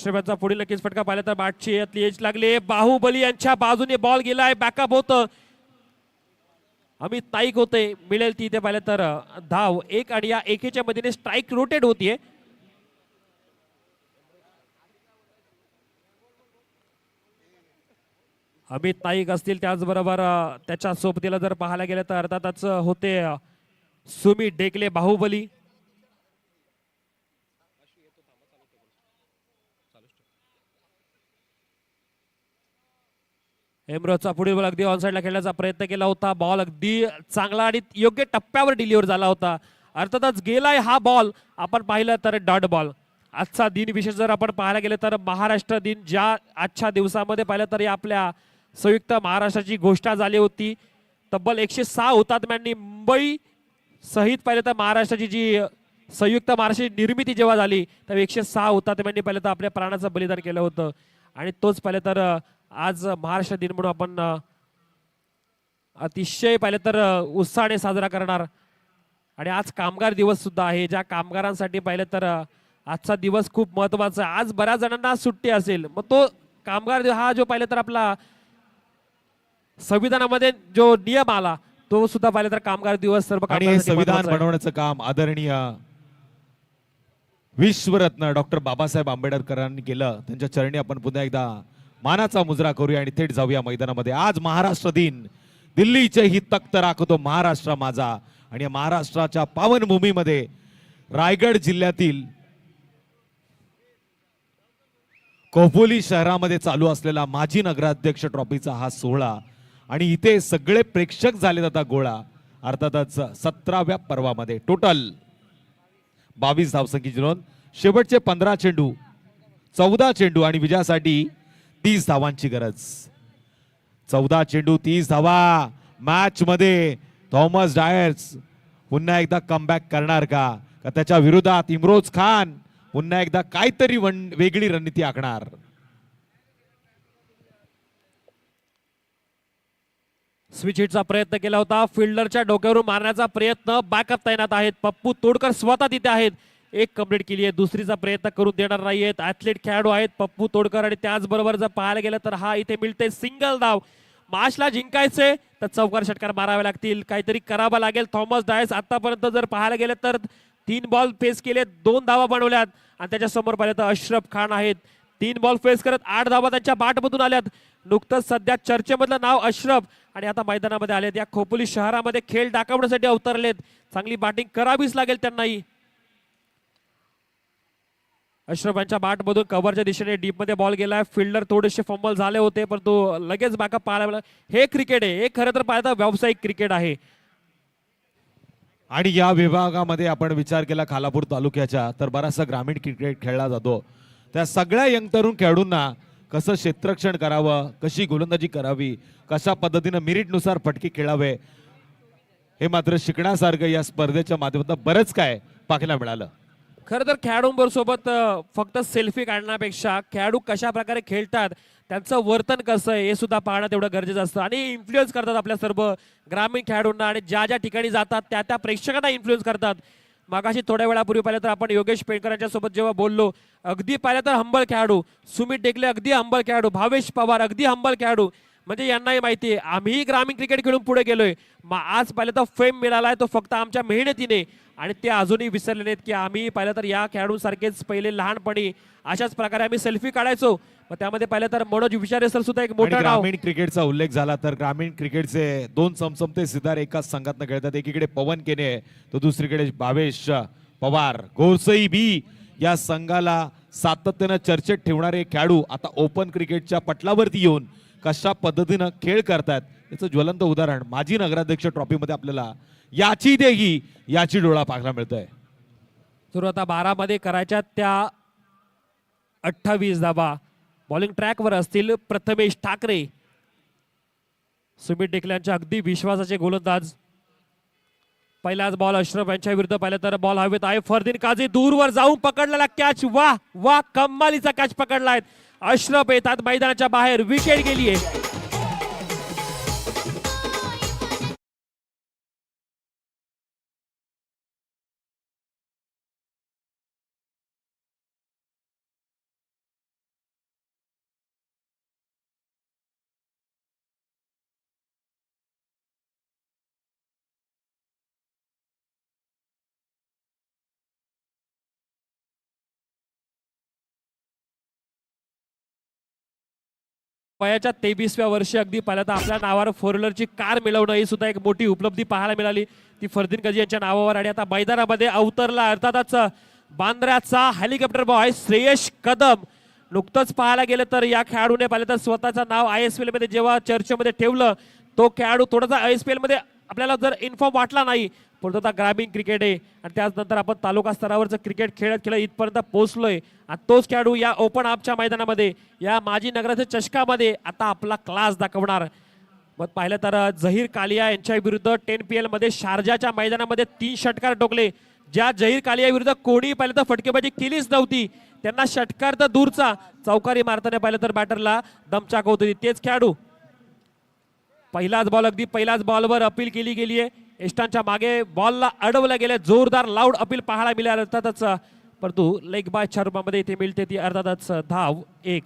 यांचा पुढील नक्कीच फटका पाहिला तर बॅटची यातली एज लागले. बाहुबली यांच्या बाजूने बॉल गेलाय, बॅकअप होतं. अमित नाईक होते, मिळेल ती इथे पाहिलं तर धाव 1 आणि या 1च्या मधीने स्ट्राईक रोटेट होतीये. अमित नाईक असतील, त्याचबरोबर त्याच्या सोबतीला जर पाहायला गेलं तर अर्थातच होते सुमित डेकले बाहुबली. एम्ब्रोजचा पुढील बॉल अगदी ऑनसाइडला खेळण्याचा प्रयत्न केला होता. बॉल अगदी चांगला आणि योग्य टप्प्यावर डिलिव्हर झाला होता. अर्थातच गेलाय हा बॉल. आपण पाहिलं तर डॉट बॉल. आजचा दिन विशेष जर आपण पाहायला गेलं तर महाराष्ट्र दिन, ज्या आजच्या दिवसामध्ये पाहिलं तर आपल्या संयुक्त महाराष्ट्राची घोषणा झाली होती. तब्बल 106 हुतात्म्यांनी मुंबई सहित पाहिलं तर महाराष्ट्राची जी संयुक्त महाराष्ट्राची निर्मिती जेव्हा झाली तेव्हा 106 हुतात्म्यांनी पाहिलं तर आपल्या प्राणाचं बलिदान केलं होतं. आणि तोच पाहिलं तर आज महाराष्ट्र दिन म्हणून आपण अतिशय पाहिलं तर उत्साहाने साजरा करणार. आणि आज कामगार दिवस सुद्धा आहे, ज्या कामगारांसाठी पाहिलं तर आजचा दिवस खूप महत्वाचा आहे. आज बऱ्याच जणांना सुट्टी असेल, मग तो कामगार हा जो पाहिलं तर आपला संविधानामध्ये जो नियम आला तो सुद्धा पाहिलं तर कामगार दिवस सर्व आणि हे संविधान बनवण्याचं काम आदरणीय विश्वरत्न डॉक्टर बाबासाहेब आंबेडकरांनी केलं. त्यांच्या चरणी आपण पुन्हा एकदा मानाचा मुजरा करूया आणि थेट जाऊया मैदानामध्ये. आज महाराष्ट्र दिन, दिल्लीचे ही तख्त राखतो महाराष्ट्र माझा. आणि या महाराष्ट्राच्या पावनभूमीमध्ये रायगड जिल्ह्यातील खोपोली शहरामध्ये चालू असलेला माजी नगराध्यक्ष ट्रॉफीचा हा सोहळा. आणि इथे सगळे प्रेक्षक झाले जातात गोळा. अर्थातच 17व्या पर्वामध्ये टोटल 22 धावसंख्येची नोंद. शेवटचे 15 चेंडू, 14 चेंडू आणि विजयासाठी 30 धावांची गरज. 14 चेंडू 30 धावा. मॅच मध्ये थॉमस डायर्स पुन्हा एकदा कमबॅक करणार का त्याच्या विरोधात इम्रोज खान पुन्हा एकदा काहीतरी वेगळी रणनीती आखणार. स्विच हिटचा प्रयत्न केला होता, फिल्डरच्या डोक्यावरून मारण्याचा प्रयत्न. बॅकअप तैनात आहेत, पप्पू तोडकर स्वतः तिथे आहेत. एक कंप्लीट केली आहे, दुसरीचा प्रयत्न करून देणार नाहीयेत. ऍथलीट खेळाडू आहेत पप्पू तोडकर. आणि त्याचबरोबर जर पाहायला गेलं तर हा इथे मिळते सिंगल धाव. मॅचला जिंकायचे तर चौकार षटकार मारावे लागतील, काहीतरी करावं लागेल. थॉमस डायस आतापर्यंत जर पाहायला गेलं तर 3 बॉल फेस केले, 2 धावा बनवल्यात. आणि त्याच्या समोर पाहिलं तर अशरफ खान आहेत, 3 बॉल फेस करत 8 धावा त्यांच्या बॅटमधून आल्यात. नुकतंच सध्या चर्चेमधलं नाव अशरफ आणि आता मैदानामध्ये आलेत. या खोपोली शहरामध्ये खेळ दाखवण्यासाठी अवतरलेत. चांगली बॅटिंग करावीच लागेल त्यांनाही. अशरफ यांच्या बॅटमधून कव्हरच्या दिशेने डीप मध्ये बॉल गेलाय. फिल्डर थोडेसे फंबल झाले होते परंतु लगेच बॅकअप पाहायला. हे क्रिकेट आहे, हे खरं तर पाहता व्यावसायिक क्रिकेट आहे. आणि या विभागामध्ये आपण विचार केला खालापूर तालुक्याच्या तर बराचसा ग्रामीण क्रिकेट खेळला जातो. त्या सगळ्या यंग तरुण खेळाडूंना कसं क्षेत्ररक्षण करावं, कशी गोलंदाजी करावी, कशा पद्धतीनं मेरिटनुसार फटके खेळावे, हे मात्र शिकण्यासारखं या स्पर्धेच्या माध्यमातून बरंच काय पाहायला मिळालं. खरं तर खेळाडूंबरोबर फक्त सेल्फी काढण्यापेक्षा खेळाडू कशा प्रकारे खेळतात, त्यांचं वर्तन कसं आहे हे सुद्धा पाहणं तेवढं गरजेचं असतं. आणि इन्फ्लुएन्स करतात आपल्या सर्व ग्रामीण खेळाडूंना आणि ज्या ज्या ठिकाणी जातात त्या त्या प्रेक्षकांना इन्फ्लुएन्स करतात. मागाशी थोड्या वेळापूर्वी पाहिलं तर आपण योगेश पेडकरांच्या सोबत जेव्हा बोललो, अगदी पाहिलं तर हंबल खेळाडू, सुमित टेकले अगदी हंबल खेळाडू, भावेश पवार अगदी हंबल खेळाडू. म्हणजे यांनाही माहिती आहे आम्ही ग्रामीण क्रिकेट खेळून पुढे गेलोय. आज पाहिलं तर फेम मिळालाय तो फक्त आमच्या मेहनतीने, आणि ते अजूनही विसरले नाहीत की आम्ही पाहिलं तर या खेळाडूंसारखेच पहिले लहानपणी अशाच प्रकारे आम्ही सेल्फी काढायचो. मग त्यामध्ये पाहिलं तर मनोज विचारे सर सुद्धा एक आणि मोठं नाव. ग्रामीण क्रिकेटचा उल्लेख झाला तर ग्रामीण क्रिकेटचे दोन चमचमते सितारे एकाच संघातनं खेळतात. एकीकडे पवन केने आहे, तर दुसरीकडे भावेश पवार. गोरसई बी या संघाला सातत्यानं चर्चेत ठेवणारे खेळाडू आता ओपन क्रिकेटच्या पटलावरती येऊन कशा पद्धतीनं खेळ करतात याचं ज्वलंत उदाहरण माजी नगराध्यक्ष ट्रॉफीमध्ये आपल्याला याची देही याची डोळा पाहायला मिळतंय. सुरू आता 12 मध्ये करायच्या त्या 28 धावा बॉलिंग ट्रॅकवर असतील. प्रथमेश ठाकरे, सुमित टेकल्यांच्या अगदी विश्वासाचे गोलंदाज. पहिलाच बॉल अश्रफ यांच्या विरुद्ध पाहिलं तर बॉल हवेत आहे. फरदीन काझी दूरवर जाऊन पकडलेला कॅच. वा वा, कमालीचा कॅच पकडलाय. अश्रफ येतात मैदानाच्या बाहेर, विकेट गेलीये. वयाच्या 23व्या वर्षी अगदी पाहिलं तर आपल्या नावावर फोर व्हीलरची कार मिळवणं ही सुद्धा एक मोठी उपलब्धी पाहायला मिळाली ती फरदीन काझी यांच्या नावावर. आणि आता मैदानामध्ये अवतरला अर्थातच बांद्र्याचा हेलिकॉप्टर बॉय श्रेयश कदम. नुकतंच पाहायला गेलं तर या खेळाडूने पाहिलं तर स्वतःचं नाव ISPL मध्ये जेव्हा चर्चेमध्ये ठेवलं, तो खेळाडू थोडासा ISPL मध्ये आपल्याला जर इन्फॉर्म वाटला नाही, परंतु आता ग्रामीण क्रिकेट आहे आणि त्याचनंतर आपण तालुका स्तरावरचं क्रिकेट खेळत इथपर्यंत पोहोचलोय. आणि तोच खेळाडू या ओपन आपच्या मैदानामध्ये, या माजी नगराध्यक्ष चषकामध्ये आता आपला क्लास दाखवणार. मग पाहिलं तर झहीर कालिया यांच्या विरुद्ध 10 PL मध्ये शारजाच्या मैदानामध्ये 3 षटकार टोकले. ज्या झहीर कालिया विरुद्ध कोणी पाहिलं तर फटकेबाजी केलीच नव्हती, त्यांना षटकार तर दूरचा चौकारी मारताना पाहिलं तर बॅटरला दमचाक होत होती. तेच खेळाडू पहिलाच बॉल, अगदी पहिल्याच बॉलवर अपील केली गेली आहे. एस्टांच्या मागे बॉलला अडवलं गेलं. जोरदार लाऊड अपील पाहायला मिळालं अर्थातच, परंतु लेग बायच्या रूपामध्ये इथे मिळते ती अर्थातच धाव 1.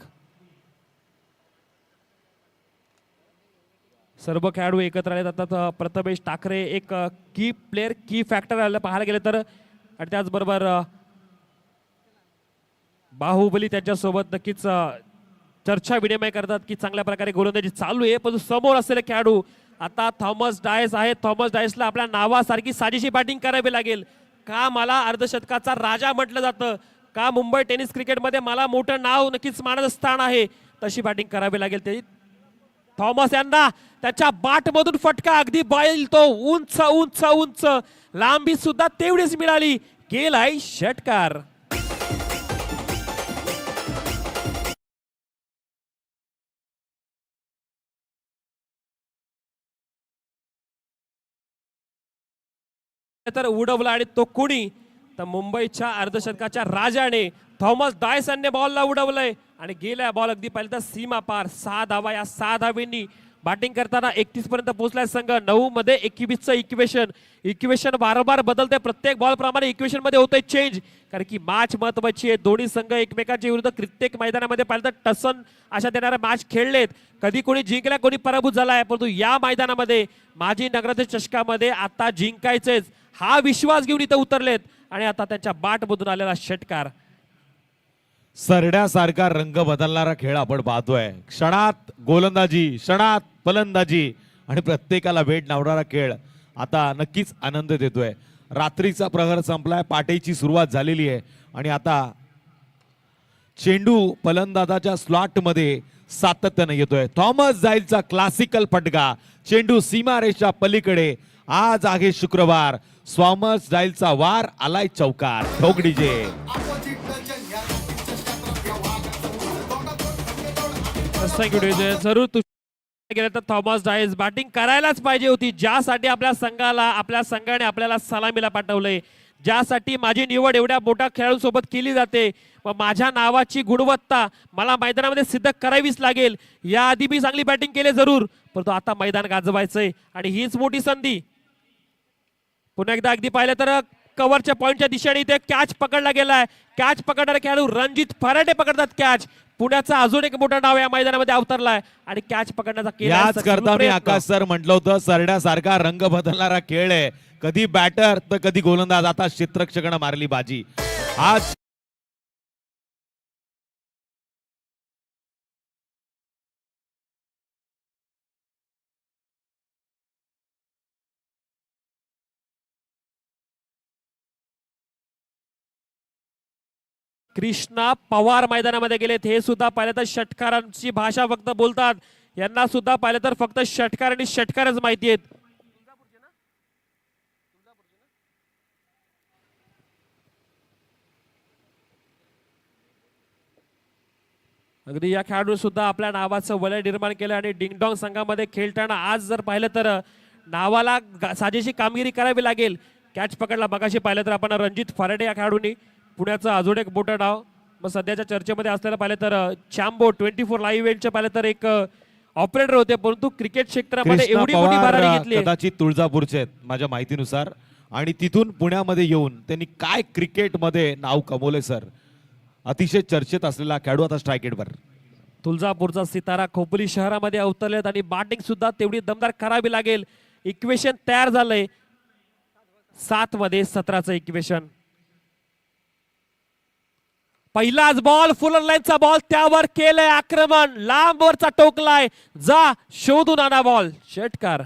सर्व खेळाडू एकत्र आले जातात. प्रथमेश ठाकरे एक की प्लेअर, की फॅक्टर आलं पाहायला गेलं तर, आणि त्याचबरोबर बाहुबली त्यांच्यासोबत नक्कीच चर्चा विनिमय करतात की चांगल्या प्रकारे गोलंदाजी चालू आहे. पण समोर असलेले खेळाडू आता थॉमस डायस आहे. थॉमस डायसला आपल्या नावासारखी साजेशी बॅटिंग करावी लागेल. का मला अर्धशतकाचा राजा म्हटलं जातं, का मुंबई टेनिस क्रिकेटमध्ये मला मोठं नाव नक्कीच मानाचं स्थान आहे, तशी बॅटिंग करावी लागेल. ते थॉमस यांना त्याच्या बाटमधून फटका, अगदी बैल तो उंच उंच उंच, लांबी सुद्धा तेवढीच मिळाली. गेलाय षटकार. तर उडवला, आणि तो कुणी तर मुंबईच्या अर्धशतकाच्या राजाने थॉमस डायस यांनी बॉलला उडवलंय आणि गेल्या बॉल अगदी पाहिलं तर सीमा पार. 6 धावा. या 6 धावेंनी बॅटिंग करताना 31 पर्यंत पोहोचलाय संघ. 9 मध्ये 21चं इक्वेशन वारंवार बदलते. प्रत्येक बॉल प्रमाणे इक्वेशन मध्ये होतंय चेंज, कारण की मॅच महत्वाची आहे. दोन्ही संघ एकमेकांच्या विरुद्ध प्रत्येक मैदानामध्ये पाहिलं तर टसन अशा देणारे मॅच खेळलेत. कधी कोणी जिंकला, कोणी पराभूत झालाय, परंतु या मैदानामध्ये माजी नगराध्यक्ष चषकामध्ये आता जिंकायचेच हा विश्वास घेऊन इथं उतरलेत. आणि आता त्यांच्या बाटमधून आलेला षटकार. सरड्यासारखा रंग बदलणारा खेळ आपण पाहतोय. क्षणात गोलंदाजी, क्षणात फलंदाजी, आणि प्रत्येकाला वेट लावणारा खेळ आता नक्कीच आनंद देतोय. रात्रीचा प्रहर संपलाय, पाटेची सुरुवात झालेली आहे आणि आता चेंडू फलंदाजाच्या स्लॉट मध्ये सातत्याने येतोय. थॉमस डायसचा क्लासिकल फटका, चेंडू सीमारेषा पलीकडे. आज आहे शुक्रवार, थॉमस डायसचा वार, आलाय चौकार. ठोक डीजे. जरूर गेलं तर थॉमस डायस बॅटिंग करायलाच पाहिजे होती, ज्यासाठी आपल्या संघाने आपल्याला सलामीला पाठवलंय, ज्यासाठी माझी निवड एवढ्या मोठ्या खेळाडूंसोबत केली जाते. मग माझ्या नावाची गुणवत्ता मला मैदानामध्ये सिद्ध करावीच लागेल. याआधी मी चांगली बॅटिंग केली जरूर, परंतु आता मैदान गाजवायचंय आणि हीच मोठी संधी. पुन्हा एकदा अगदी पाहिलं तर कव्हरच्या पॉइंटच्या दिशेने इथे कॅच पकडला गेलाय. कॅच पकडणारे खेळाडू रणजित फराटे पकडतात कॅच. पुण्याचा अजून एक मोठं नाव या मैदानामध्ये अवतरलाय आणि कॅच पकडण्याचा केलाय याच successful करता मी प्रयत्न. आकाश सर म्हटलं होतं सरड्यासारखा रंग बदलणारा खेळ आहे. कधी बॅटर तर कधी गोलंदाज. आता क्षेत्ररक्षकानं मारली बाजी. आज कृष्णा पवार मैदानामध्ये गेलेत. हे सुद्धा पाहिलं तर षटकारांची भाषा फक्त बोलतात. यांना सुद्धा पाहिलं तर फक्त षटकार आणि षटकारच माहिती आहेत. अगदी या खेळाडू सुद्धा आपल्या नावाचं वलय निर्माण केलं आणि डिंगडॉंग संघामध्ये खेळताना आज जर पाहिलं तर नावाला साजेशी कामगिरी करावी लागेल. कॅच पकडला मगाशी पाहिलं तर आपण रणजित फराटे या खेळाडूंनी. पुण्याचं अजून एक मोठं नाव मग सध्याच्या चर्चेमध्ये असलेलं पाहिलं तर चॅम्बो 24 लाईव्ह इव्हेंटचे पाहिलं तर एक ऑपरेटर होते, परंतु क्रिकेट क्षेत्रामध्ये कृष्णा एवढी मोठी भरारी पवार घेतली. कदाचित तुळजापूरचे आहेत माझ्या माहितीनुसार. आणि तिथून पुण्यामध्ये येऊन त्यांनी काय क्रिकेटमध्ये नाव कमवले सर. अतिशय चर्चेत असलेला खेळाडू आता स्ट्रायकेटवर. तुळजापूरचा सितारा खोपोली शहरामध्ये अवतरलेत आणि बॅटिंग सुद्धा तेवढी दमदार करावी लागेल. इक्वेशन तयार झालंय 7 मध्ये 17चं इक्वेशन. पहिलाच बॉल फुल लाईनचा बॉल त्यावर केलंय आक्रमण. लांबवरचा टोकलाय. जा शोधून आणा बॉल. षटकार.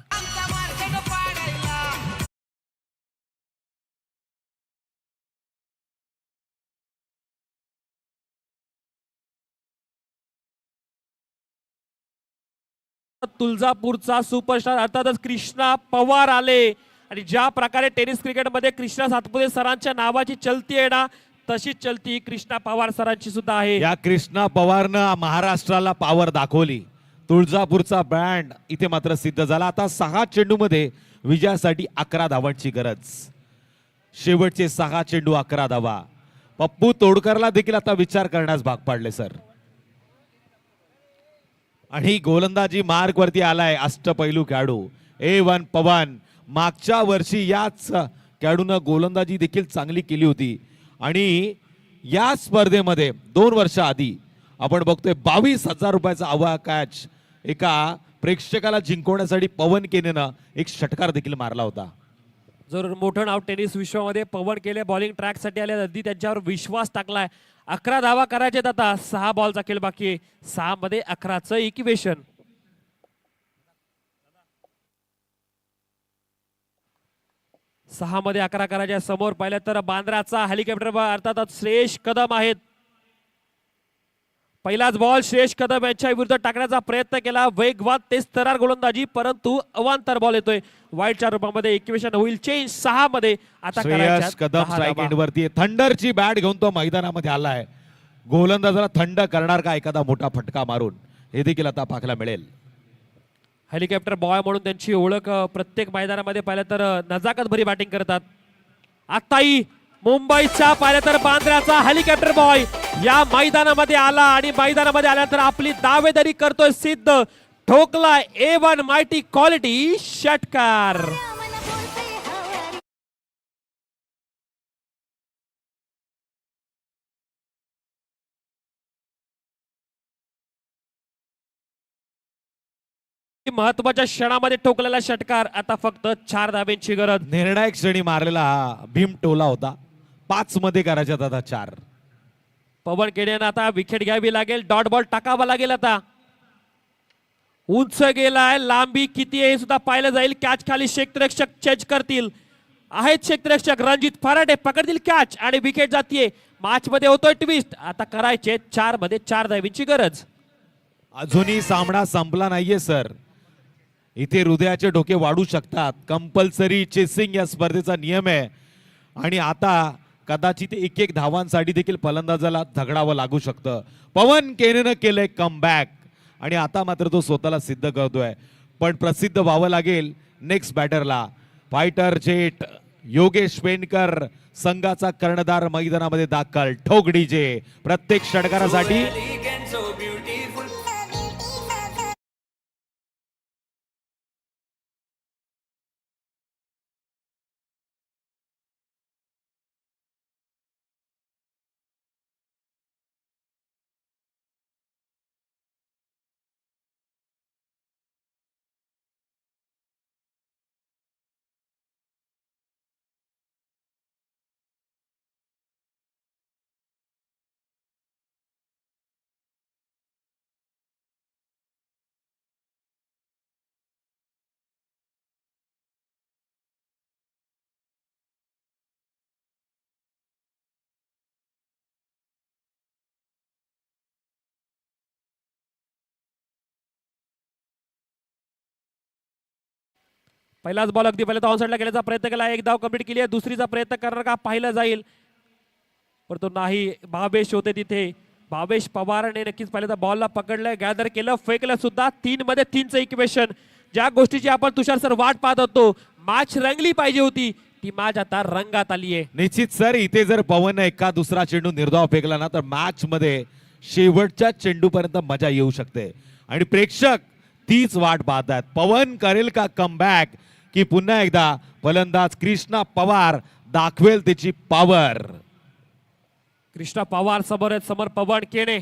तुळजापूरचा सुपरस्टार अर्थातच कृष्णा पवार आले आणि ज्या प्रकारे टेनिस क्रिकेटमध्ये कृष्णा सातपुते सरांच्या नावाची चलती आहे ना, तशीच चलती कृष्णा पवार सरांची सुद्धा आहे. या कृष्णा पवारनं महाराष्ट्राला पॉवर दाखवली. तुळजापूरचा ब्रँड इथे मात्र सिद्ध झाला. आता 6 चेंडूमध्ये विजयासाठी 11 धावांची गरज. शेवटचे 6 चेंडू 11 धावा. पप्पू तोडकरला देखील आता विचार करण्यास भाग पाडले सर. आणि गोलंदाजी मार्ग वरती आलाय अष्टपैलू खेळाडू A1 पवन. मागच्या वर्षी याच खेळाडूनं गोलंदाजी देखील चांगली केली होती आणि या स्पर्धेमध्ये 2 वर्ष आधी आपण बघतोय 22,000 रुपयाचा आवा कॅच एका प्रेक्षकाला जिंकवण्यासाठी पवन केनेनं एक षटकार देखील मारला होता. जरूर मोठं नाव टेनिस विश्वामध्ये पवन केले. बॉलिंग ट्रॅकसाठी आले. अगदी त्यांच्यावर विश्वास टाकलाय. 11 धावा करायचे आता. 6 बॉलचा खेळ बाकी आहे. 6 मध्ये 11चं इक्वेशन. सहा मध्ये 11 करायच्या. समोर पाहिलं तर बांद्राचा हेलिकॉप्टर अर्थातच श्रेयश कदम आहेत. पहिलाच बॉल श्रेयश कदम यांच्या विरुद्ध टाकण्याचा प्रयत्न केला. वेगवान तेज तरार गोलंदाजी, परंतु अवांतर बॉल येतोय. वाईटच्या रूपामध्ये इक्वेशन होईल चेंज. 6 मध्ये आता श्रेयस कदम स्ट्राइक एंड वरती. थंडरची बॅट घेऊन तो मैदानामध्ये आलाय. गोलंदाजाला थंड करणार का एखादा मोठा फटका मारून, हे देखील आता पाहायला मिळेल. हेलिकॉप्टर बॉय म्हणून त्यांची ओळख प्रत्येक मैदानामध्ये पाहिलं तर नजाकत भरी बॅटिंग करतात. आताही मुंबईच्या पाहिलं तर बांद्र्याचा हेलिकॉप्टर बॉय या मैदानामध्ये आला आणि मैदानामध्ये आल्यानंतर आपली दावेदारी करतोय सिद्ध. ठोकला A1 मायटी क्वालिटी षटकार. महत्वाच्या क्षणामध्ये ठोकलेला षटकार. आता फक्त 4 धाब्यांची गरज. निर्णायक श्रेणी मारलेला हा भीम टोला होता. 5 मध्ये करायच्यात आता 4. पवन केडेनं आता विकेट घ्यावी लागेल. डॉट बॉल टाकावा लागेल. आता उंच गेलाय. लांबी किती आहे हे सुद्धा पाहिलं जाईल. कॅच खाली क्षेत्ररक्षक चेंज करतील. आहेत क्षेत्ररक्षक रणजित फराटे पकडतील कॅच आणि विकेट जातीये. मॅच मध्ये होतोय ट्विस्ट. आता करायचे 4 मध्ये 4 धाब्यांची गरज. अजूनही सामना संपला नाहीये सर. इथे हृदयाचे डोके वाढू शकतात. कंपल्सरी चेसिंग या स्पर्धेचा नियम आहे आणि आता कदाचित 1-1 धावांसाठी देखील फलंदाजाला झगडावं लागू शकतं. पवन केनेनं केलंय कमबॅक आणि आता मात्र तो स्वतःला सिद्ध करतोय. पण प्रसिद्ध व्हावं लागेल नेक्स्ट बॅटरला. फायटर जेट योगेश पेनकर संघाचा कर्णधार मैदानामध्ये दाखल. ठोक डीजे प्रत्येक षटकारासाठी पहिलाच बॉल अगदी पहिल्या ऑन साईडला गेल्याचा प्रयत्न केला, एक धाव कंप्लीट केली आहे, दुसरीचा प्रयत्न करणार का पाहिलं जाईल, परंतु नाही. भावेश होते तिथे, भावेश पवारने नक्कीच पहिल्यांदा बॉलला पकडलंय, गॅदर केलं, फेकलं सुद्धा. 3 मध्ये 3चं इक्वेशन, ज्या गोष्टीची आपण तुषार सर वाट पाहत होतो, मॅच रंगली पाहिजे होती, ती मॅच आता रंगात आली आहे. निश्चित सर, इथे जर पवन एका दुसरा चेंडू निर्धाव फेकला ना तर मॅच मध्ये शेवटच्या चेंडूपर्यंत मजा येऊ शकते आणि प्रेक्षक तीच वाट पाहतात. पवन करेल का कमबॅक की पुन्हा एकदा फलंदाज कृष्णा पवार दाखवेल त्याची पॉवर. कृष्णा पवार समोर आहेत, समोर पवन केणे.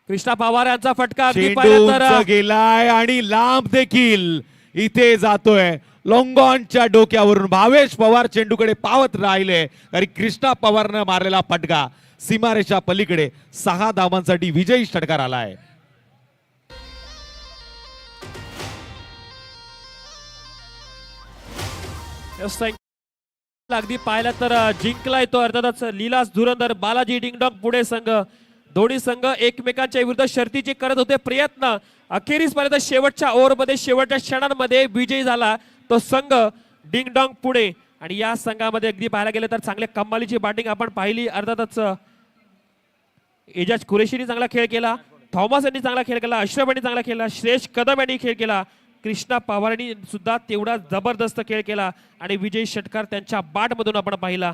कृष्णा पवार यांचा फटका अगदी चेंडू पाहिलं तर उंच गेलाय आणि लांब देखील इथे जातोय. लोंगॉनच्या डोक्यावरून भावेश पवार चेंडूकडे पावत राहिले कारण कृष्णा पवारनं मारलेला फटका सीमारेषा पलीकडे 6 धावांसाठी विजयी षटकार आलाय. अगदी पाहिलं तर जिंकलाय तो अर्थातच लीलास धुरंधर बालाजी डिंगडॉंग पुणे संघ. दोन्ही संघ एकमेकांच्या विरुद्ध शर्तीचे करत होते प्रयत्न. अखेरीस पर्यंत शेवटच्या ओव्हरमध्ये शेवटच्या क्षणांमध्ये विजयी झाला तो संघ डिंगडॉंग पुणे. आणि या संघामध्ये अगदी पाहायला गेलं तर चांगल्या कमालीची बॅटिंग आपण पाहिली. अर्थातच एजाज कुरेशीने चांगला खेळ केला, थॉमस यांनी चांगला खेळ केला, अश्रफ यांनी चांगला खेळला, श्रेयस कदम यांनी खेळ केला, कृष्णा पवारांनी सुद्धा तेवढा जबरदस्त खेळ केला आणि विजयी षटकार त्यांच्या बॅटमधून आपण पाहिला.